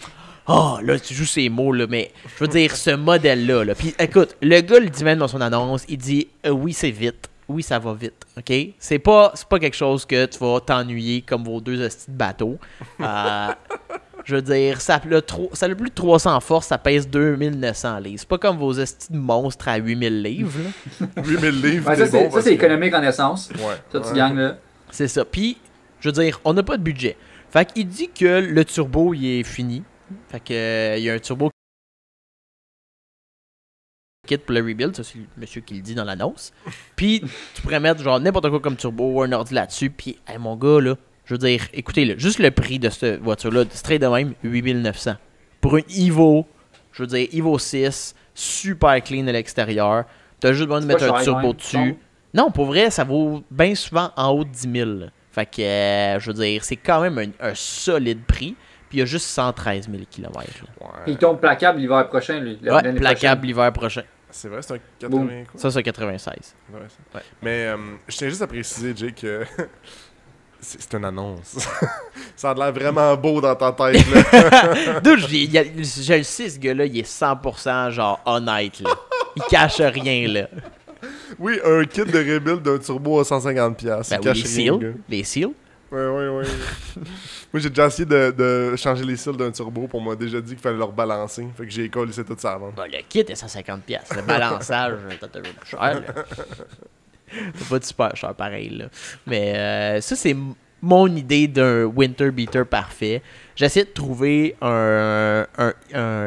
Oh, là, tu joues ces mots, là, mais je veux dire, ce modèle-là, là. Puis écoute, le gars le dit même dans son annonce, il dit oui, c'est vite. Oui, ça va vite, ok? C'est pas quelque chose que tu vas t'ennuyer comme vos deux hosties de bateau. Je veux dire, ça a plus de 300 force, ça pèse 2900 livres. C'est pas comme vos hosties de monstres à 8000 livres, là. 8000 livres, Ouais, c'est ça, bon. c'est parce que- économique en essence. Ouais. Ça, tu ouais. gagnes, là. C'est ça. Puis, je veux dire, on n'a pas de budget. Fait qu'il dit que le turbo, il est fini. Fait que, il y a un turbo kit pour le rebuild. Ça, c'est le monsieur qui le dit dans l'annonce. Puis, tu pourrais mettre genre n'importe quoi comme turbo ou un ordi là-dessus. Puis, hey, mon gars, là, je veux dire, écoutez, là, juste le prix de cette voiture-là, straight de même, 8900. Pour une Evo, je veux dire, Evo 6, super clean à l'extérieur. T'as juste besoin de C'est mettre pas un cher, turbo hein, dessus. Non, pour vrai, ça vaut bien souvent en haut de 10 000. Là. Fait que, je veux dire, c'est quand même un solide prix. Puis il y a juste 113 000 km. Ouais. Il tombe placable l'hiver prochain, lui. Ouais, placable l'hiver prochain. C'est vrai, c'est un 80 Boum. quoi. Ça, c'est 96. Ouais, ça. Ouais. Mais je tiens juste à préciser, Jay, que c'est une annonce. Ça a l'air vraiment beau dans ta tête, là. D'où je le sais, ce gars-là, il est 100% genre honnête. Là. Il cache rien, là. Oui, un kit de rebuild d'un turbo à 150$. Ben Il oui, cache les rien, seals. gars. Les seals. Ouais. Moi, j'ai déjà essayé de changer les cils d'un turbo, pour m'a déjà dit qu'il fallait le rebalancer. Fait que j'ai collé tout ça avant. Bon, le kit est 150$. Le balançage, t'as un peu plus cher. Là. C'est pas super cher pareil. Là. Mais ça, c'est mon idée d'un winter beater parfait. J'essaie de trouver un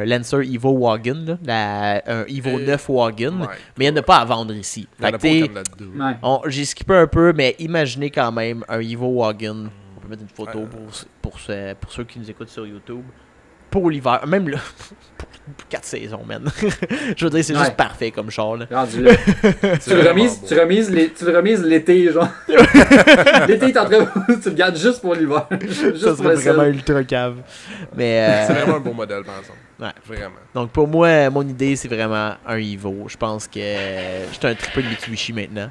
Lancer Evo Wagon, là, un Evo 9 Wagon, mais il n'y en a pas à vendre ici. Il y en Fait a que, pas t'sais, comme là-dedans. Ouais. j'ai skippé un peu, mais imaginez quand même un Evo Wagon. On peut mettre une photo pour ceux qui nous écoutent sur YouTube. Pour l'hiver, même là, pour 4 saisons, man. Je veux dire, c'est Ouais. juste parfait comme char. Là. Rendu là. tu le remises l'été, genre. L'été, t'es en train tu le gardes juste pour l'hiver. Juste Ça pour serait le vraiment sel. ultra cave. Mais, C'est vraiment un beau modèle, par exemple. ouais. Vraiment. Donc pour moi, mon idée, c'est vraiment un Evo. Je pense que j'étais un triple de Mitsubishi maintenant.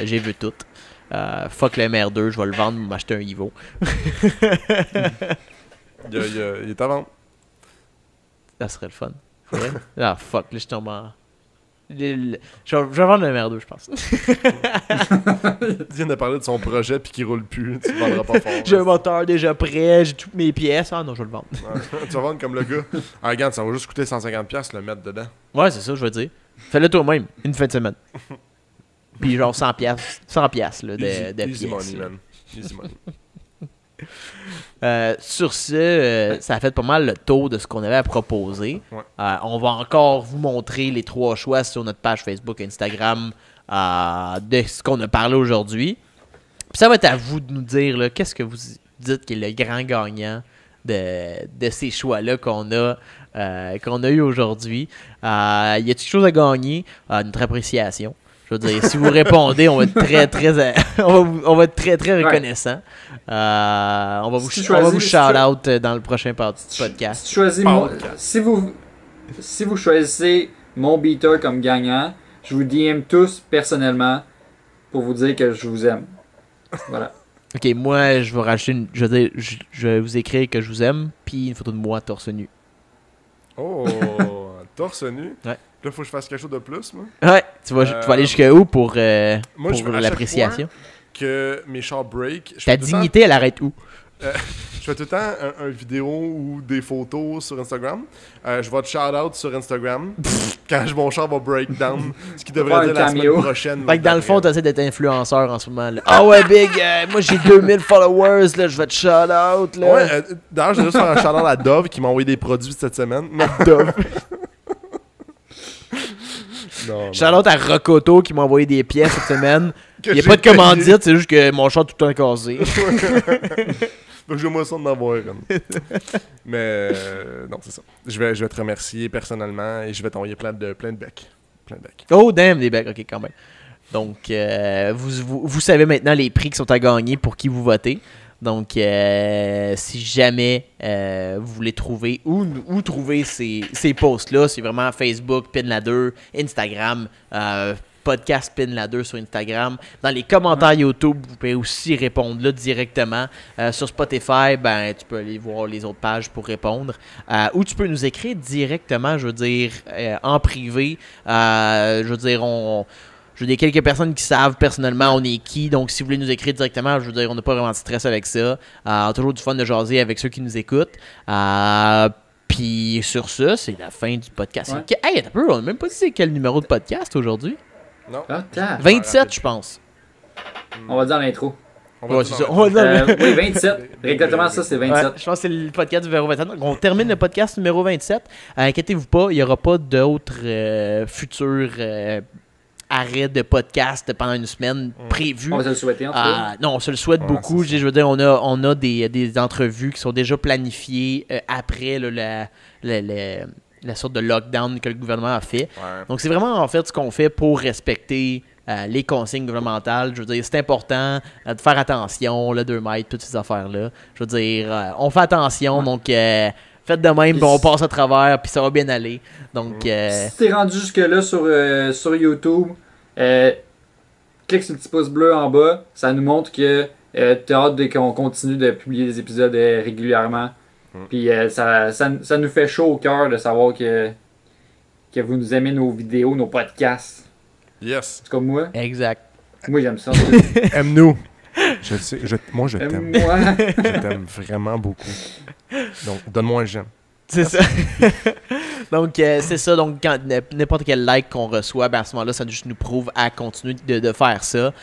J'ai vu tout. Fuck le MR2, je vais le vendre, m'acheter un Evo. Il est à vendre. Ça serait le fun. Faudrait. Ah fuck, là je tombe en... Je vais vendre le MR2, je pense. Il vient de parler de son projet puis qu'il roule plus. Tu le vendras pas fort. J'ai un moteur déjà prêt, j'ai toutes mes pièces. Ah non, je vais le vendre. Ouais. Tu vas vendre comme le gars. Ah, regarde, ça va juste coûter 150$ le mettre dedans. Ouais, c'est ça, je veux dire. Fais-le toi-même, une fin de semaine. Puis genre 100$ là, de Easy pièces. money, là. man. Easy money. Sur ce, ça a fait pas mal le tour de ce qu'on avait à proposer. Ouais. On va encore vous montrer les 3 choix sur notre page Facebook et Instagram de ce qu'on a parlé aujourd'hui. Puis ça va être à vous de nous dire là, qu'est-ce que vous dites qui est le grand gagnant de ces choix-là qu'on a eu aujourd'hui. Y a-t-il quelque chose à gagner? Notre appréciation. Je veux dire, si vous répondez, on va être très on va être très reconnaissant. On va vous shout-out dans le prochain podcast. Si vous choisissez mon beater comme gagnant, je vous DM tous personnellement pour vous dire que je vous aime. Voilà. Ok, moi, je vais rajouter je vais vous écrire que je vous aime, puis une photo de moi torse nu. Oh, torse nu. Ouais. Là, faut que je fasse quelque chose de plus, moi. Ouais, tu vas aller jusqu'à où pour Moi, à chaque l'appréciation? fois que mes chars break, je Ta fais tout le temps- dignité, elle arrête où? Je fais tout le temps un vidéo ou des photos sur Instagram. Je vais te shout-out sur Instagram quand mon char va break down, ce qui devrait Faire dire un la cameo. semaine prochaine. Fait que dans le fond, t'essaies d'être influenceur en ce moment. Là. Ah ouais, Big, moi j'ai 2000 followers, là, je vais te shout out. Là. Ouais, d'ailleurs, je vais juste faire un shout-out à Dove qui m'a envoyé des produits cette semaine. Non, Dove. non. Shout out à Rocoto qui m'a envoyé des pièces cette semaine. Que Il n'y a j'ai pas de payé. commandite, c'est juste que mon chat tout le temps casé. Donc j'ai moins ça d'en avoir une. Mais non, c'est ça. Je vais te remercier personnellement et je vais t'envoyer plein de becs. Plein de becs. Oh damn, des becs, ok quand même. Donc vous savez maintenant les prix qui sont à gagner pour qui vous votez. Donc si jamais vous voulez trouver où trouver ces posts-là, c'est vraiment Facebook, Pinladder, Instagram, podcast Pinladder sur Instagram. Dans les commentaires YouTube, vous pouvez aussi répondre là directement. Sur Spotify, ben tu peux aller voir les autres pages pour répondre. Ou tu peux nous écrire directement, je veux dire, en privé. Je veux dire, je veux dire, quelques personnes qui savent personnellement on est qui, donc si vous voulez nous écrire directement, je veux dire, on n'a pas vraiment de stress avec ça. Toujours du fun de jaser avec ceux qui nous écoutent. Puis sur ça, c'est la fin du podcast. Ouais. Hey, attends un peu, on n'a même pas dit c'est quel numéro de podcast aujourd'hui. Non. Ah, t'as. 27, je pense. On va dire l'intro. On va Ouais, tout c'est ça. dans- On va dire- Oui, 27. Exactement ça, c'est 27. Ouais, je pense que c'est le podcast numéro 27. Donc, on termine le podcast numéro 27. Inquiétez-vous pas, il n'y aura pas d'autres futurs arrêts de podcast pendant une semaine prévus. On va se le souhaiter en tout cas. Non, on se le souhaite Ouais, beaucoup. c'est ça. Je veux dire, on a des entrevues qui sont déjà planifiées après là, la sorte de lockdown que le gouvernement a fait. Ouais. Donc, c'est vraiment en fait ce qu'on fait pour respecter les consignes gouvernementales. Je veux dire, c'est important de faire attention, le 2 mètres, toutes ces affaires-là. Je veux dire, on fait attention, donc faites de même, puis on passe à travers, puis ça va bien aller. Donc, Si t'es rendu jusque-là sur YouTube, clique sur le petit pouce bleu en bas. Ça nous montre que t'as hâte qu'on continue de publier des épisodes régulièrement. Puis ça nous fait chaud au cœur de savoir que vous nous aimez nos vidéos, nos podcasts. Yes. C'est comme moi. exact. Moi, j'aime ça. Aime-nous. Je sais, moi je t'aime. Moi. Je t'aime vraiment beaucoup. Donc, donne-moi un j'aime. C'est ça. Donc, c'est ça. Donc, quand n'importe quel like qu'on reçoit, ben à ce moment-là, ça juste nous prouve à continuer de faire ça.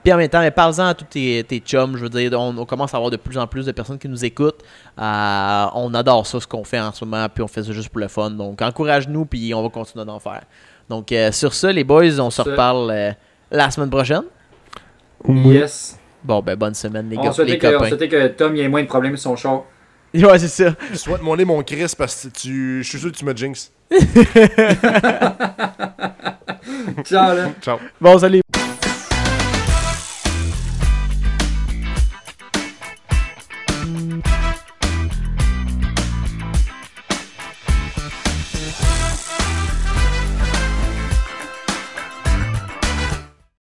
Puis en même temps, parle-en à tous tes chums. Je veux dire, on commence à avoir de plus en plus de personnes qui nous écoutent. On adore ça, ce qu'on fait en ce moment, puis on fait ça juste pour le fun. Donc, encourage-nous, puis on va continuer d'en faire. Donc, sur ça, les boys, on se reparle la semaine prochaine. Yes. Bon, ben, bonne semaine, les On gars, souhaitait les que, copains. que Tom ait moins de problèmes sur son char. Ouais, c'est ça. Souhaite-moi mon Chris parce que je suis sûr que tu me jinx. Ciao là. Ciao. Bon, salut.